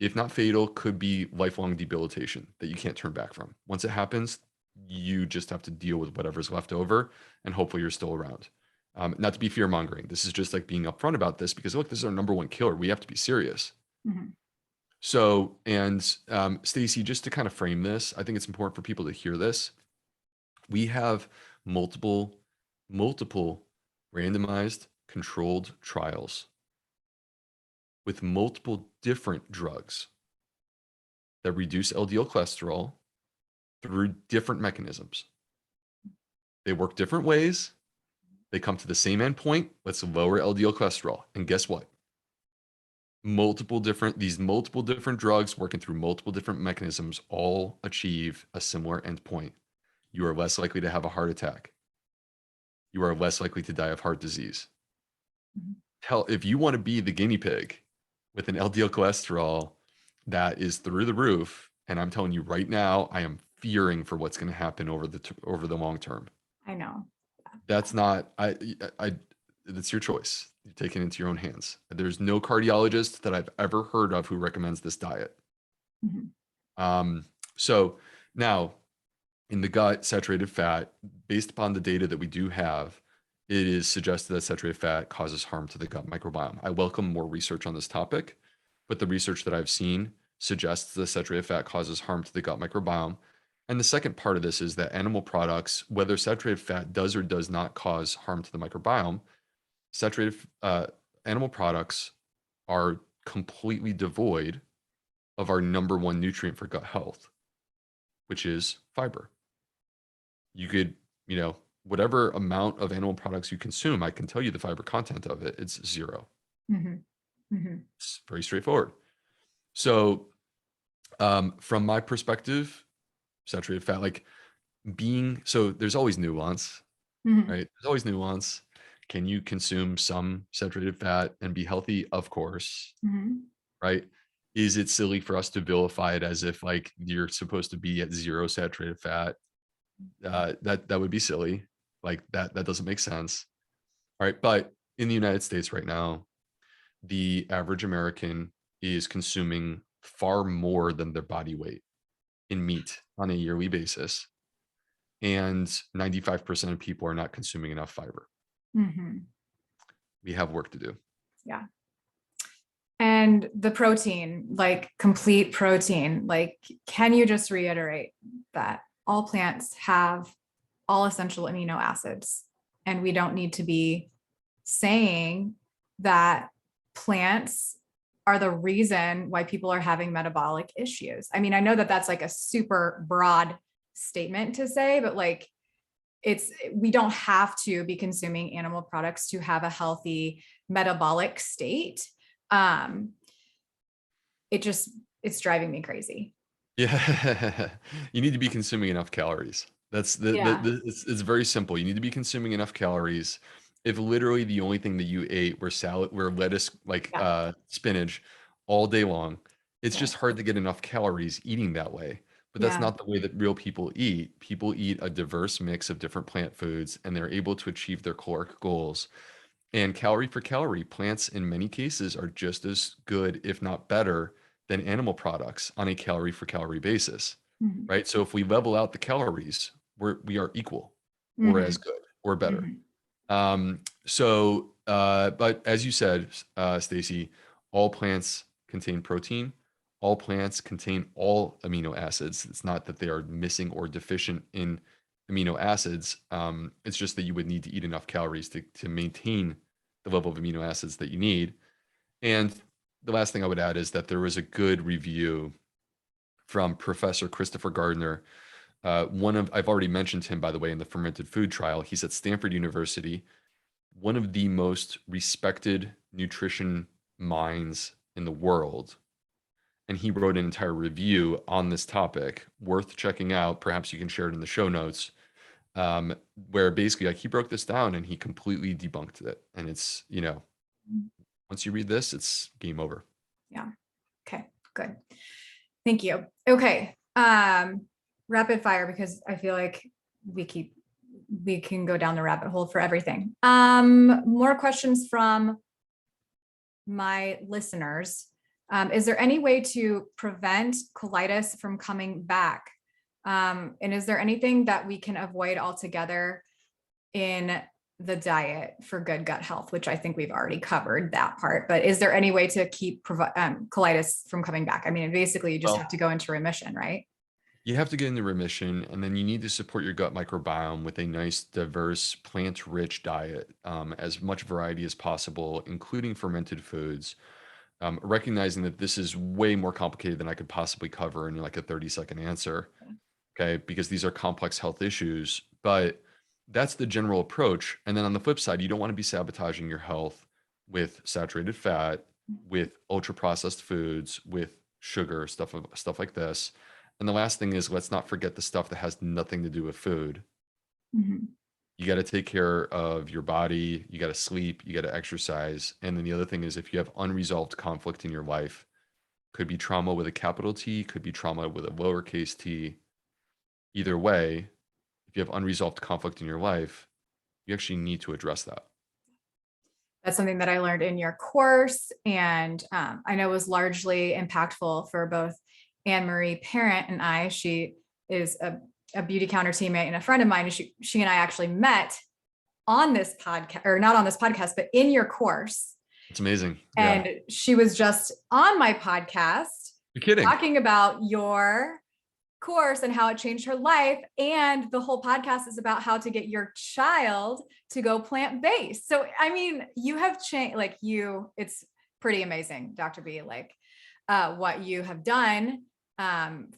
If not fatal, could be lifelong debilitation that you can't turn back from. Once it happens, you just have to deal with whatever's left over, and hopefully you're still around. Not to be fear mongering. This is just like being upfront about this because look, this is our number one killer. We have to be serious. Mhm. So, and Stacy, just to kind of frame this, I think it's important for people to hear this. We have multiple randomized controlled trials with multiple different drugs that reduce LDL cholesterol through different mechanisms. They work different ways. They come to the same endpoint. Let's lower LDL cholesterol. And guess what? These multiple different drugs working through multiple different mechanisms all achieve a similar endpoint. You are less likely to have a heart attack. You are less likely to die of heart disease. Mhm. If you want to be the guinea pig with an LDL cholesterol that is through the roof, and I'm telling you right now, I am fearing for what's going to happen over the long term. I know. That's not that's your choice. You take it into your own hands. There's no cardiologist that I've ever heard of who recommends this diet. Mhm. So now in the gut, saturated fat, based upon the data that we do have, it is suggested that saturated fat causes harm to the gut microbiome. I welcome more research on this topic, but the research that I've seen suggests that saturated fat causes harm to the gut microbiome. And the second part of this is that animal products, whether saturated fat does or does not cause harm to the microbiome, saturated animal products are completely devoid of our number one nutrient for gut health, which is fiber. You could, whatever amount of animal products you consume, I can tell you the fiber content of it. It's 0. Mhm. Mhm. It's very straightforward. So, from my perspective, saturated fat, so there's always nuance, Mhm. right? There's always nuance. Can you consume some saturated fat and be healthy? Of course, Mhm. right? Is it silly for us to vilify it as if like you're supposed to be at 0 saturated fat? That would be silly. Like that doesn't make sense. All right. But in the United States right now, the average American is consuming far more than their body weight in meat on a yearly basis. And 95% of people are not consuming enough fiber. Mhm. We have work to do. Yeah. And the protein, like complete protein, like, can you just reiterate that all plants have all essential amino acids, and we don't need to be saying that plants are the reason why people are having metabolic issues? I mean, I know that that's like a super broad statement to say, but like, we don't have to be consuming animal products to have a healthy metabolic state. um it's driving me crazy. Yeah, you need to be consuming enough calories. That's Yeah. it's very simple. You need to be consuming enough calories. If literally the only thing that you ate were lettuce, like Yeah. spinach, all day long, it's Yeah. just hard to get enough calories eating that way. But that's Yeah. not the way that real people eat. People eat a diverse mix of different plant foods, and they're able to achieve their caloric goals. And calorie for calorie, plants in many cases are just as good, if not better, than animal products on a calorie for calorie basis, Mhm. right? So if we level out the calories, we are equal or as Mhm. good or better. Mhm. But as you said, Stacy, all plants contain protein. All plants contain all amino acids. It's not that they are missing or deficient in amino acids. It's just that you would need to eat enough calories to maintain the level of amino acids that you need. And the last thing I would add is that there was a good review from Professor Christopher Gardner. I've already mentioned him, by the way, in the fermented food trial. He's at Stanford University, one of the most respected nutrition minds in the world. And he wrote an entire review on this topic, worth checking out. Perhaps you can share it in the show notes, where basically like he broke this down and he completely debunked it. And it's, once you read this, it's game over. Yeah. Okay, good. Thank you. Okay. Rapid fire, because I feel like we can go down the rabbit hole for everything. More questions from my listeners. Is there any way to prevent colitis from coming back? And is there anything that we can avoid altogether in the diet for good gut health, which I think we've already covered that part, but is there any way to keep colitis from coming back? I mean, basically you just have to go into remission, right? You have to get into remission, and then you need to support your gut microbiome with a nice, diverse, plant-rich diet, as much variety as possible, including fermented foods. Recognizing that this is way more complicated than I could possibly cover in like a 30-second answer, okay? Because these are complex health issues, but that's the general approach. And then on the flip side, you don't want to be sabotaging your health with saturated fat, with ultra-processed foods, with sugar, stuff like this. And the last thing is, let's not forget the stuff that has nothing to do with food. Mhm. You got to take care of your body. You got to sleep. You got to exercise. And then the other thing is, if you have unresolved conflict in your life, could be trauma with a capital T, could be trauma with a lowercase t. Either way, if you have unresolved conflict in your life, you actually need to address that. That's something that I learned in your course, and I know was largely impactful for both Anne-Marie Parent and I. She is a beauty counter teammate and a friend of mine. And she and I actually met on this podcast, or not on this podcast, but in your course. It's amazing. And Yeah. she was just on my podcast You're kidding. talking about your course and how it changed her life. And the whole podcast is about how to get your child to go plant-based. So, I mean, you have changed, it's pretty amazing, Dr. B, what you have done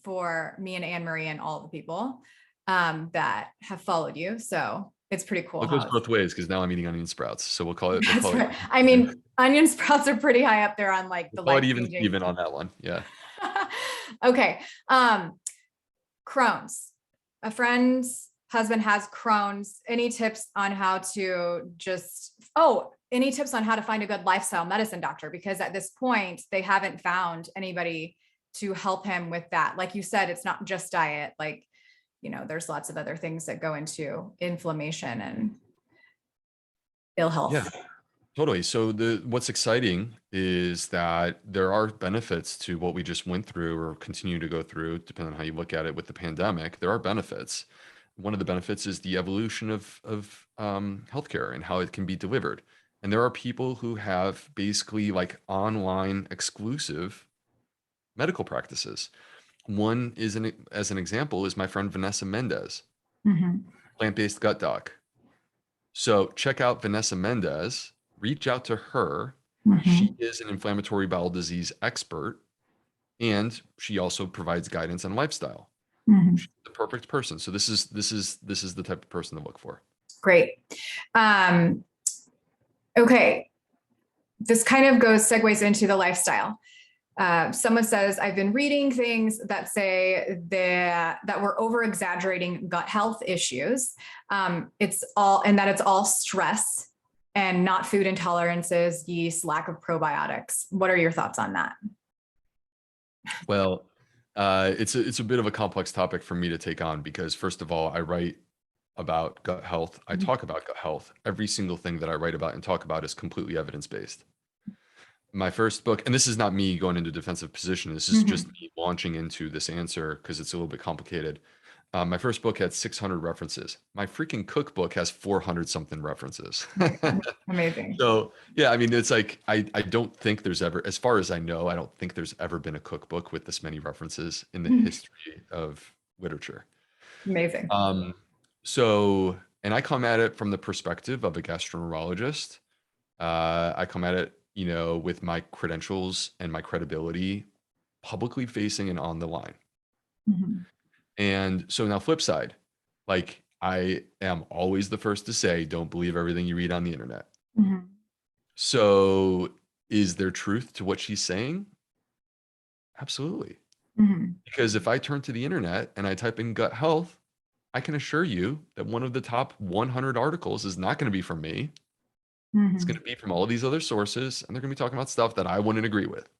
for me and Anne-Marie and all the people that have followed you. So it's pretty cool. It goes both ways, because now I'm eating onion sprouts. So we'll call it. Right. I mean, onion sprouts are pretty high up there on the We'll call it even on that one. Yeah. Okay. Crohn's. A friend's husband has Crohn's. Any tips on how to any tips on how to find a good lifestyle medicine doctor? Because at this point, they haven't found anybody to help him with that. Like you said, it's not just diet. There's lots of other things that go into inflammation and ill health. Yeah, totally. So what's exciting is that there are benefits to what we just went through or continue to go through, depending on how you look at it with the pandemic. There are benefits. One of the benefits is the evolution of healthcare and how it can be delivered. And there are people who have basically like online exclusive medical practices. One is as an example is my friend Vanessa Mendez, plant-based gut doc. So check out Vanessa Mendez, reach out to her. She is an inflammatory bowel disease expert, and she also provides guidance on lifestyle. She's the perfect person. So this is the type of person to look for. Great. Okay. This kind of segues into the lifestyle. Someone says, I've been reading things that say that we're over exaggerating gut health issues. It's all stress and not food intolerances, yeast, lack of probiotics. What are your thoughts on that? Well, it's a bit of a complex topic for me to take on because first of all, I write about gut health. I talk about gut health. Every single thing that I write about and talk about is completely evidence-based. My first book, and this is not me going into defensive position. This is just me launching into this answer because it's a little bit complicated. My first book had 600 references. My freaking cookbook has 400 something references. Amazing. So yeah, I mean, it's like, I don't think there's ever, as far as I know, I don't think there's ever been a cookbook with this many references in the history of literature. Amazing. So, and I come at it from the perspective of a gastroenterologist. I come at it, with my credentials and my credibility publicly facing and on the line. And so now flip side, like I am always the first to say, don't believe everything you read on the internet. So is there truth to what she's saying? Absolutely. Because if I turn to the internet and I type in gut health, I can assure you that one of the top 100 articles is not going to be from me. It's going to be from all of these other sources, and they're going to be talking about stuff that I wouldn't agree with.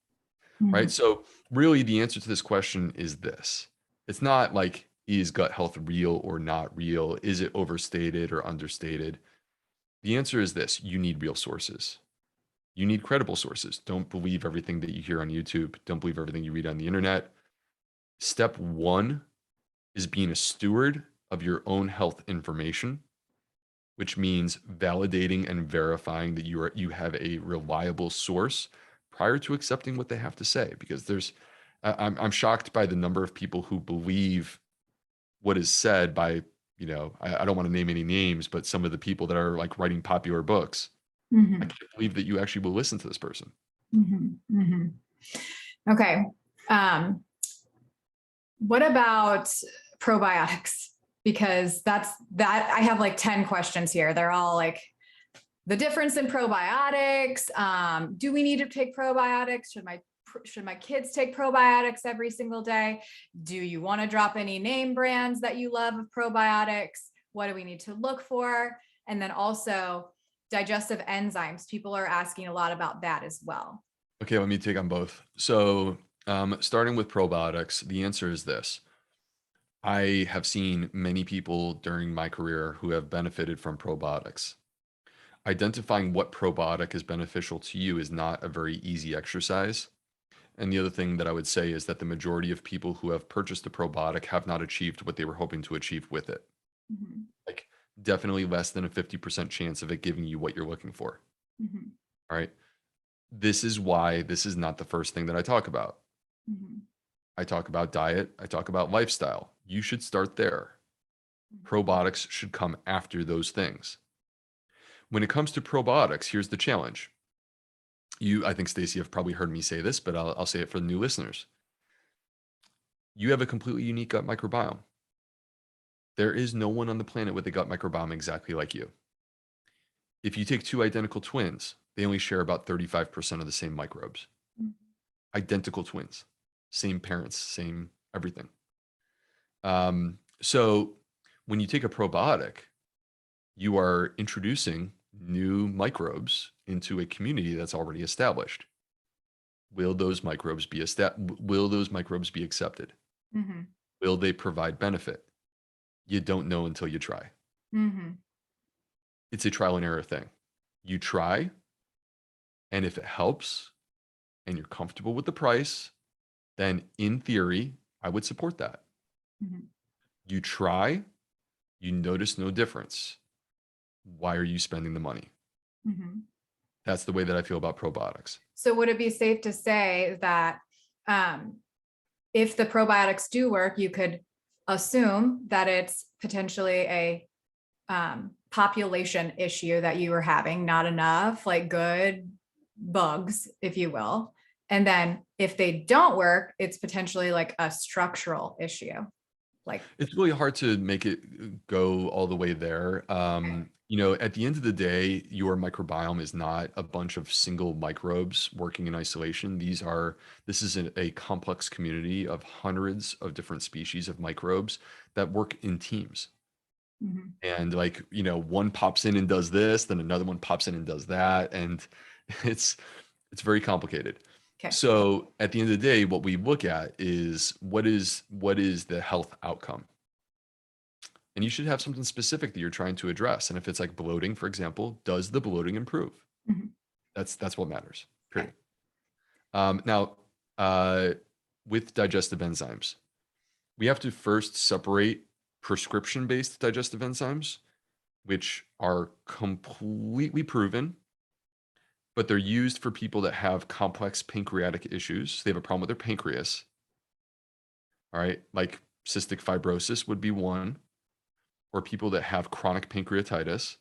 Right. So really the answer to this question is this. It's not like, is gut health real or not real? Is it overstated or understated? The answer is this. You need real sources. You need credible sources. Don't believe everything that you hear on YouTube. Don't believe everything you read on the internet. Step one is being a steward of your own health information, which means validating and verifying that you have a reliable source prior to accepting what they have to say. Because I'm shocked by the number of people who believe what is said by, I don't want to name any names, but some of the people that are like writing popular books. I can't believe that you actually will listen to this person. Okay. What about probiotics? Because that I have like 10 questions here. They're all like the difference in probiotics. Do we need to take probiotics? Should my kids take probiotics every single day? Do you want to drop any name brands that you love of probiotics? What do we need to look for? And then also digestive enzymes. People are asking a lot about that as well. Okay, let me take on both. So starting with probiotics, the answer is this. I have seen many people during my career who have benefited from probiotics. Identifying what probiotic is beneficial to you is not a very easy exercise. And the other thing that I would say is that the majority of people who have purchased a probiotic have not achieved what they were hoping to achieve with it. Like definitely less than a 50% chance of it giving you what you're looking for. All right. This is why this is not the first thing that I talk about. I talk about diet. I talk about lifestyle. You should start there. Probiotics should come after those things. When it comes to probiotics, here's the challenge. I think, Stacey, have probably heard me say this, but I'll say it for the new listeners. You have a completely unique gut microbiome. There is no one on the planet with a gut microbiome exactly like you. If you take two identical twins, they only share about 35% of the same microbes. Identical twins, same parents, same everything. So when you take a probiotic, you are introducing new microbes into a community that's already established. Will those microbes be accepted? Will they provide benefit? You don't know until you try. It's a trial and error thing. You try, and if it helps and you're comfortable with the price, then in theory, I would support that. You try, you notice no difference. Why are you spending the money? That's the way that I feel about probiotics. So would it be safe to say that if the probiotics do work, you could assume that it's potentially a population issue that you were having, not enough like good bugs, if you will. And then if they don't work, it's potentially like a structural issue. Like it's really hard to make it go all the way there. At the end of the day, your microbiome is not a bunch of single microbes working in isolation. This is a complex community of hundreds of different species of microbes that work in teams. Mhm. And one pops in and does this, then another one pops in and does that. And it's it's very complicated. Okay. So at the end of the day, what we look at is what is the health outcome? And you should have something specific that you're trying to address. And if it's like bloating, for example, does the bloating improve? Mhm. That's what matters. Okay. Period. Now, uh, with digestive enzymes, we have to first separate prescription-based digestive enzymes, which are completely proven, but they're used for people that have complex pancreatic issues. They have a problem with their pancreas. All right, like cystic fibrosis would be one, or people that have chronic pancreatitis.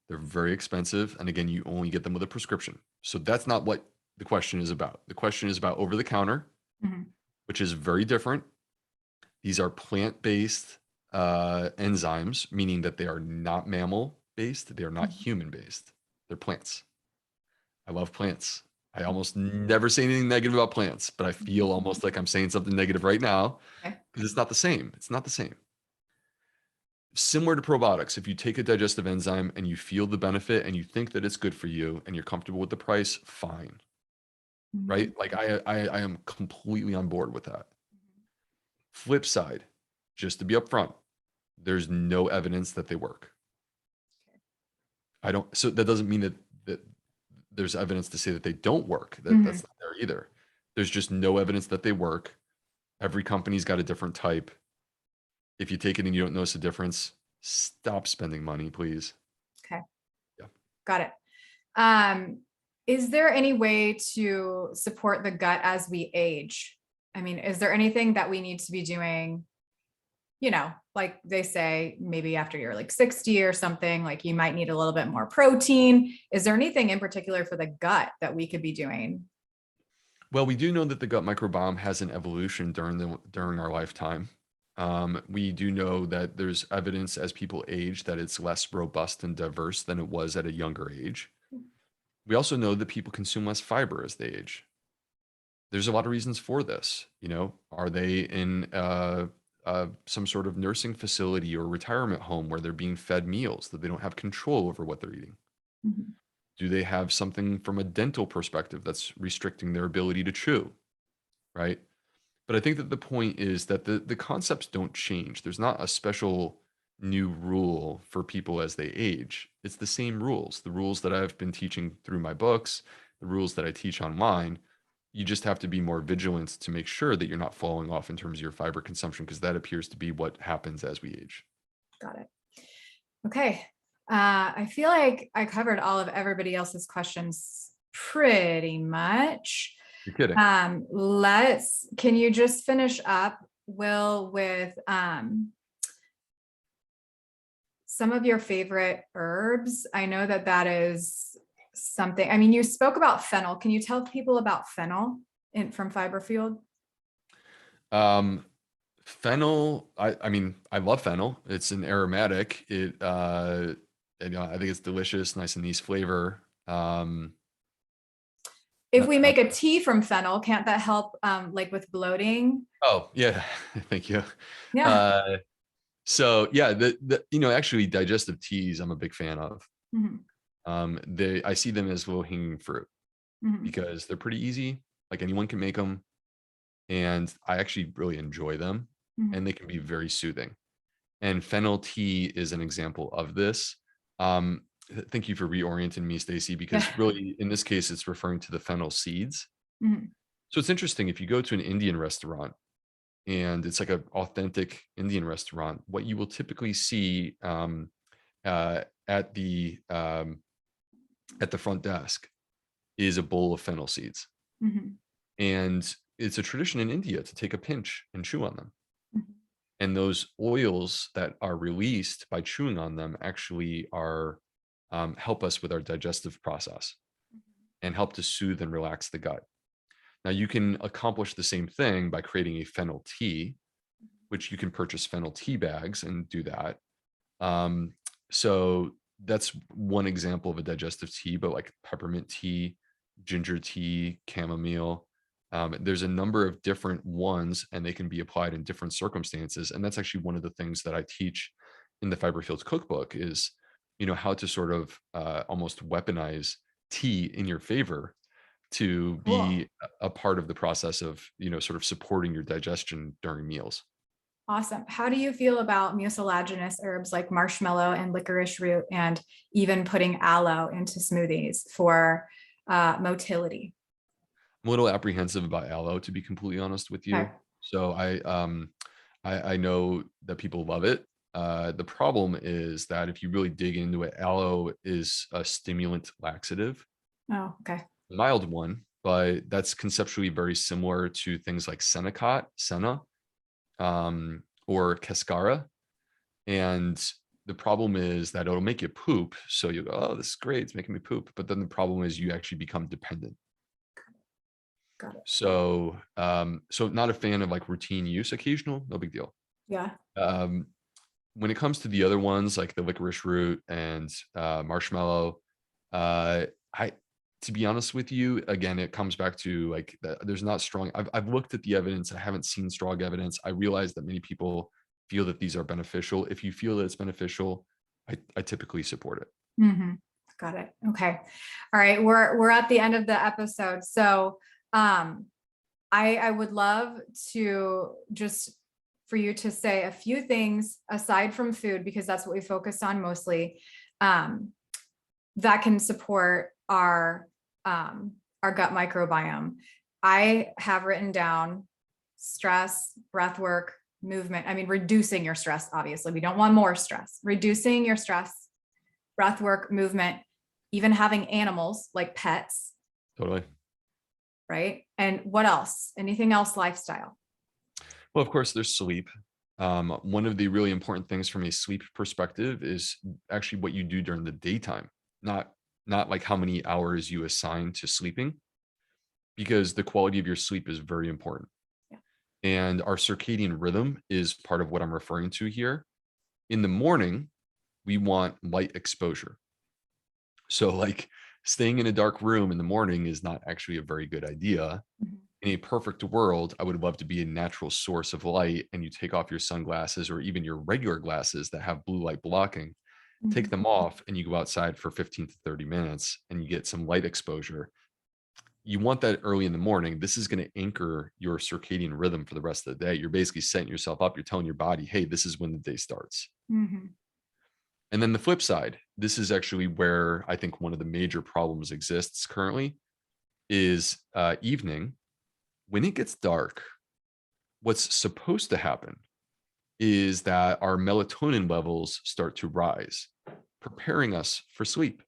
They're very expensive. And again, you only get them with a prescription. So that's not what the question is about. The question is about over the counter, Mhm. which is very different. These are plant-based enzymes, meaning that they are not mammal-based. They are not Mhm. human-based. They're plants. I love plants. I almost never say anything negative about plants, but I feel almost like I'm saying something negative right now Okay. because it's not the same. It's not the same. Similar to probiotics, if you take a digestive enzyme and you feel the benefit and you think that it's good for you and you're comfortable with the price, fine, right? Mhm. Like I am completely on board with that. Flip side, just to be upfront, there's no evidence that they work. I don't. So that doesn't mean that there's evidence to say that they don't work. That's Mhm. not there either. There's just no evidence that they work. Every company's got a different type. If you take it and you don't notice a difference, stop spending money, please. Okay. Yeah. Got it. Um, is there any way to support the gut as we age? I mean, is there anything that we need to be doing, like they say, maybe after you're like 60 or something, like you might need a little bit more protein. Is there anything in particular for the gut that we could be doing? Well, we do know that the gut microbiome has an evolution during our lifetime. We do know that there's evidence as people age that it's less robust and diverse than it was at a younger age. We also know that people consume less fiber as they age. There's a lot of reasons for this. Are they in some sort of nursing facility or retirement home where they're being fed meals that they don't have control over what they're eating? Mhm. Do they have something from a dental perspective that's restricting their ability to chew? Right. But I think that the point is that the concepts don't change. There's not a special new rule for people as they age. It's the same rules, the rules that I've been teaching through my books, the rules that I teach online. You just have to be more vigilant to make sure that you're not falling off in terms of your fiber consumption, because that appears to be what happens as we age. Got it. Okay. I feel like I covered all of everybody else's questions pretty much. You're kidding. Can you just finish up, Will, with some of your favorite herbs? I know that that is something. I mean, you spoke about fennel. Can you tell people about fennel from Fiberfield? Um, Fennel, I mean, I love fennel. It's an aromatic. I think it's delicious, nice and nice flavor. If we Uh, make a tea from fennel, can't that help like with bloating? oh yeah, thank you. Yeah. Uh, so yeah, actually digestive teas I'm a big fan of. Mhm. I see them as low hanging fruit Mhm. because they're pretty easy. Like anyone can make them, and I actually really enjoy them, and Mhm. they can be very soothing. And fennel tea is an example of this. Um, Thank you for reorienting me, Stacy, Yeah. because really in this case, it's referring to the fennel seeds. Mhm. So it's interesting if you go to an Indian restaurant and it's like an authentic Indian restaurant, what you will typically see at the front desk is a bowl of fennel seeds, Mhm. and it's a tradition in India to take a pinch and chew on them. Mhm. And those oils that are released by chewing on them actually are help us with our digestive process and help to soothe and relax the gut. Now you can accomplish the same thing by creating a fennel tea, which you can purchase fennel tea bags and do that. Um, So that's one example of a digestive tea, but like peppermint tea, ginger tea, chamomile. There's a number of different ones, and they can be applied in different circumstances. And that's actually one of the things that I teach in the Fiber Fields cookbook is, how to sort of almost weaponize tea in your favor to Cool. be a part of the process of, sort of supporting your digestion during meals. Awesome. How do you feel about mucilaginous herbs like marshmallow and licorice root, and even putting aloe into smoothies for motility? I'm a little apprehensive about aloe, to be completely honest with Okay. you. So I know that people love it. The problem is that if you really dig into it, aloe is a stimulant laxative, Oh, okay. a mild one, but that's conceptually very similar to things like senna, or cascara. And the problem is that it'll make you poop. So you go, oh, this is great. It's making me poop. But then the problem is you actually become dependent. Got it. So not a fan of like routine use, occasional, no big deal. Yeah. Um, when it comes to the other ones like the licorice root and marshmallow, I to be honest with you, again, it comes back to like there's not strong. I've looked at the evidence. I haven't seen strong evidence. I realize that many people feel that these are beneficial. If you feel that it's beneficial, I typically support it. Hmm. Got it. Okay. All right. We're at the end of the episode. So I would love to just for you to say a few things aside from food, because that's what we focus on mostly, that can support our gut microbiome. I have written down stress, breath work, movement. I mean, reducing your stress, obviously. We don't want more stress. Reducing your stress, breath work, movement, even having animals like pets, Totally. right? And what else? Anything else lifestyle? Well, of course, there's sleep. One of the really important things from a sleep perspective is actually what you do during the daytime, not not like how many hours you assign to sleeping, because the quality of your sleep is very important. Yeah. And our circadian rhythm is part of what I'm referring to here. In the morning, we want light exposure. So, like staying in a dark room in the morning is not actually a very good idea. Mhm. In a perfect world, I would love to be a natural source of light, and you take off your sunglasses or even your regular glasses that have blue light blocking, take Mhm. them off, and you go outside for 15 to 30 minutes and you get some light exposure. You want that early in the morning. This is going to anchor your circadian rhythm for the rest of the day. You're basically setting yourself up. You're telling your body, hey, this is when the day starts. Mhm. And then the flip side, this is actually where I think one of the major problems exists currently is evening. When it gets dark, what's supposed to happen is that our melatonin levels start to rise, preparing us for sleep.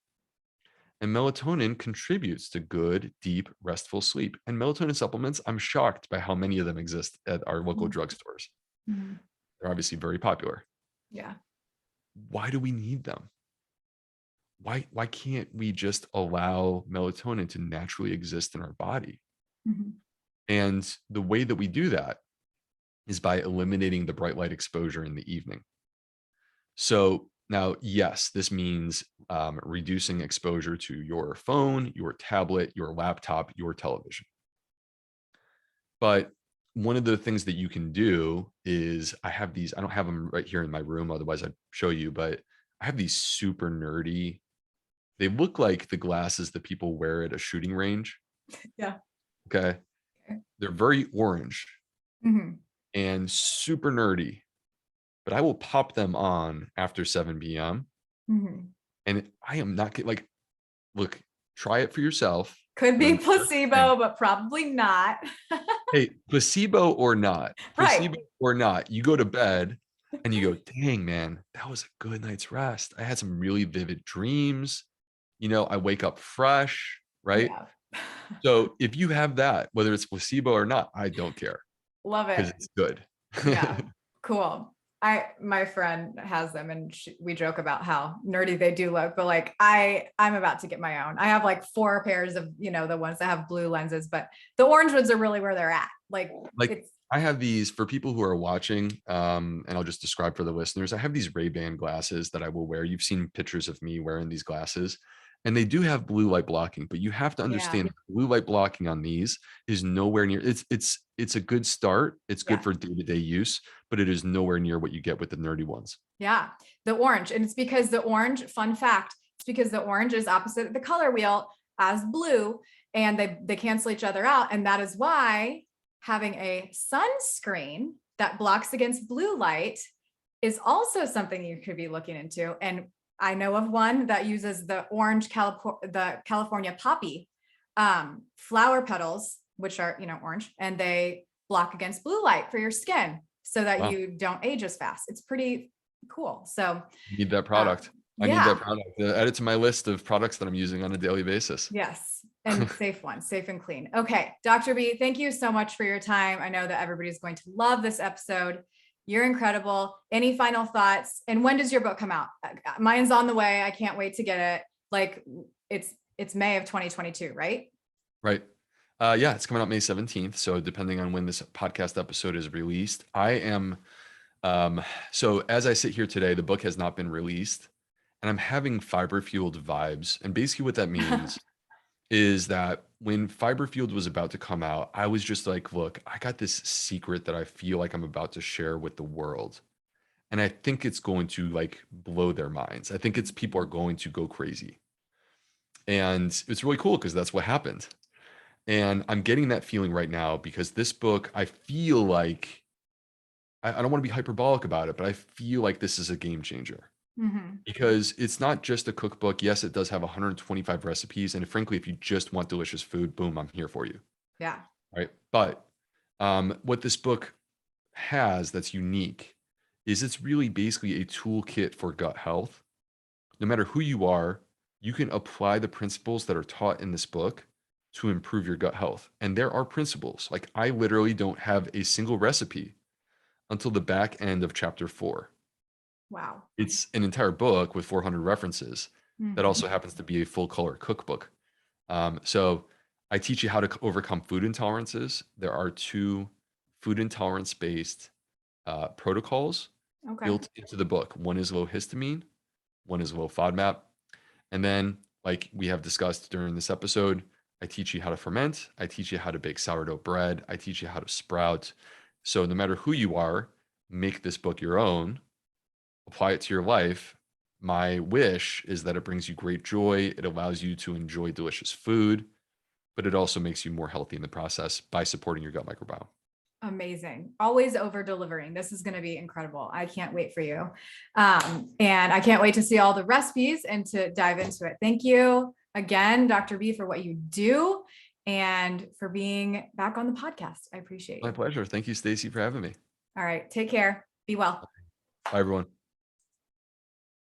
And melatonin contributes to good, deep, restful sleep. And melatonin supplements, I'm shocked by how many of them exist at our local Mhm. drugstores. Mhm. They're obviously very popular. Yeah. Why do we need them? Why can't we just allow melatonin to naturally exist in our body? Mhm. And the way that we do that is by eliminating the bright light exposure in the evening. So now, yes, this means reducing exposure to your phone, your tablet, your laptop, your television. But one of the things that you can do is I have these, I don't have them right here in my room, otherwise I'd show you, but I have these super nerdy, they look like the glasses that people wear at a shooting range. Yeah. Okay. Okay. They're very orange Mhm. and super nerdy, but I will pop them on after 7 p.m. Mhm. And I am not like, look, try it for yourself. Could You'll be know firsthand. placebo, but probably not. Hey, Right. placebo or not, you go to bed and you go, dang, man, that was a good night's rest. I had some really vivid dreams. I wake up fresh, right? Yeah. So if you have that, whether it's placebo or not, I don't care Love because it. it's good. Yeah. Cool. My friend has them, and we joke about how nerdy they do look, but like I'm about to get my own. I have like 4 pairs of, the ones that have blue lenses, but the orange ones are really where they're at. Like Like it's I have these for people who are watching, and I'll just describe for the listeners. I have these Ray-Ban glasses that I will wear. You've seen pictures of me wearing these glasses, and they do have blue light blocking, but you have to Yeah. understand blue light blocking on these is nowhere near. It's a good start. It's good Yeah. for day-to-day use, but it is nowhere near what you get with the nerdy ones. Yeah. The orange. And it's because the orange, fun fact, it's because the orange is opposite the color wheel as blue, and they cancel each other out. And that is why having a sunscreen that blocks against blue light is also something you could be looking into. And I know of one that uses the orange the California poppy flower petals, which are, orange, and they block against blue light for your skin so that Wow. you don't age as fast. It's pretty cool. So Need that product. I need yeah, that product. Add it to my list of products that I'm using on a daily basis. yes. And safe ones, safe and clean. Okay. Dr. B, thank you so much for your time. I know that everybody's going to love this episode. You're incredible. Any final thoughts? And when does your book come out? Mine's on the way. I can't wait to get it. Like it's May of 2022, right? Right. Yeah, it's coming out May 17th. So depending on when this podcast episode is released, I am, so as I sit here today, the book has not been released and I'm having fiber fueled vibes. And basically what that means is that when fiber fueled was about to come out, I was just like, look, I got this secret that I feel like I'm about to share with the world. And I think it's going to like blow their minds. I think people are going to go crazy. And it's really cool because that's what happened. And I'm getting that feeling right now because this book, I feel like, I don't want to be hyperbolic about it, but I feel like this is a game changer Mm-hmm. because it's not just a cookbook. Yes, it does have 125 recipes. And frankly, if you just want delicious food, boom, I'm here for you. Yeah. Right. But what this book has that's unique is it's really basically a toolkit for gut health. No matter who you are, you can apply the principles that are taught in this book to improve your gut health. And there are principles. Like I literally don't have a single recipe until the back end of chapter 4. Wow. It's an entire book with 400 references that Mm-hmm. also happens to be a full color cookbook. So I teach you how to overcome food intolerances. There are 2 food intolerance based protocols Okay. built into the book. One is low histamine, one is low FODMAP. And then, like we have discussed during this episode, I teach you how to ferment. I teach you how to bake sourdough bread. I teach you how to sprout. So no matter who you are, make this book your own, apply it to your life. My wish is that it brings you great joy. It allows you to enjoy delicious food, but it also makes you more healthy in the process by supporting your gut microbiome. Amazing. Always over delivering. This is going to be incredible. I can't wait for you. And I can't wait to see all the recipes and to dive into it. Thank you again, Dr. B, for what you do and for being back on the podcast. I appreciate My you. pleasure. Thank you, Stacy, for having me. All right. Take care. Be well. Bye, everyone.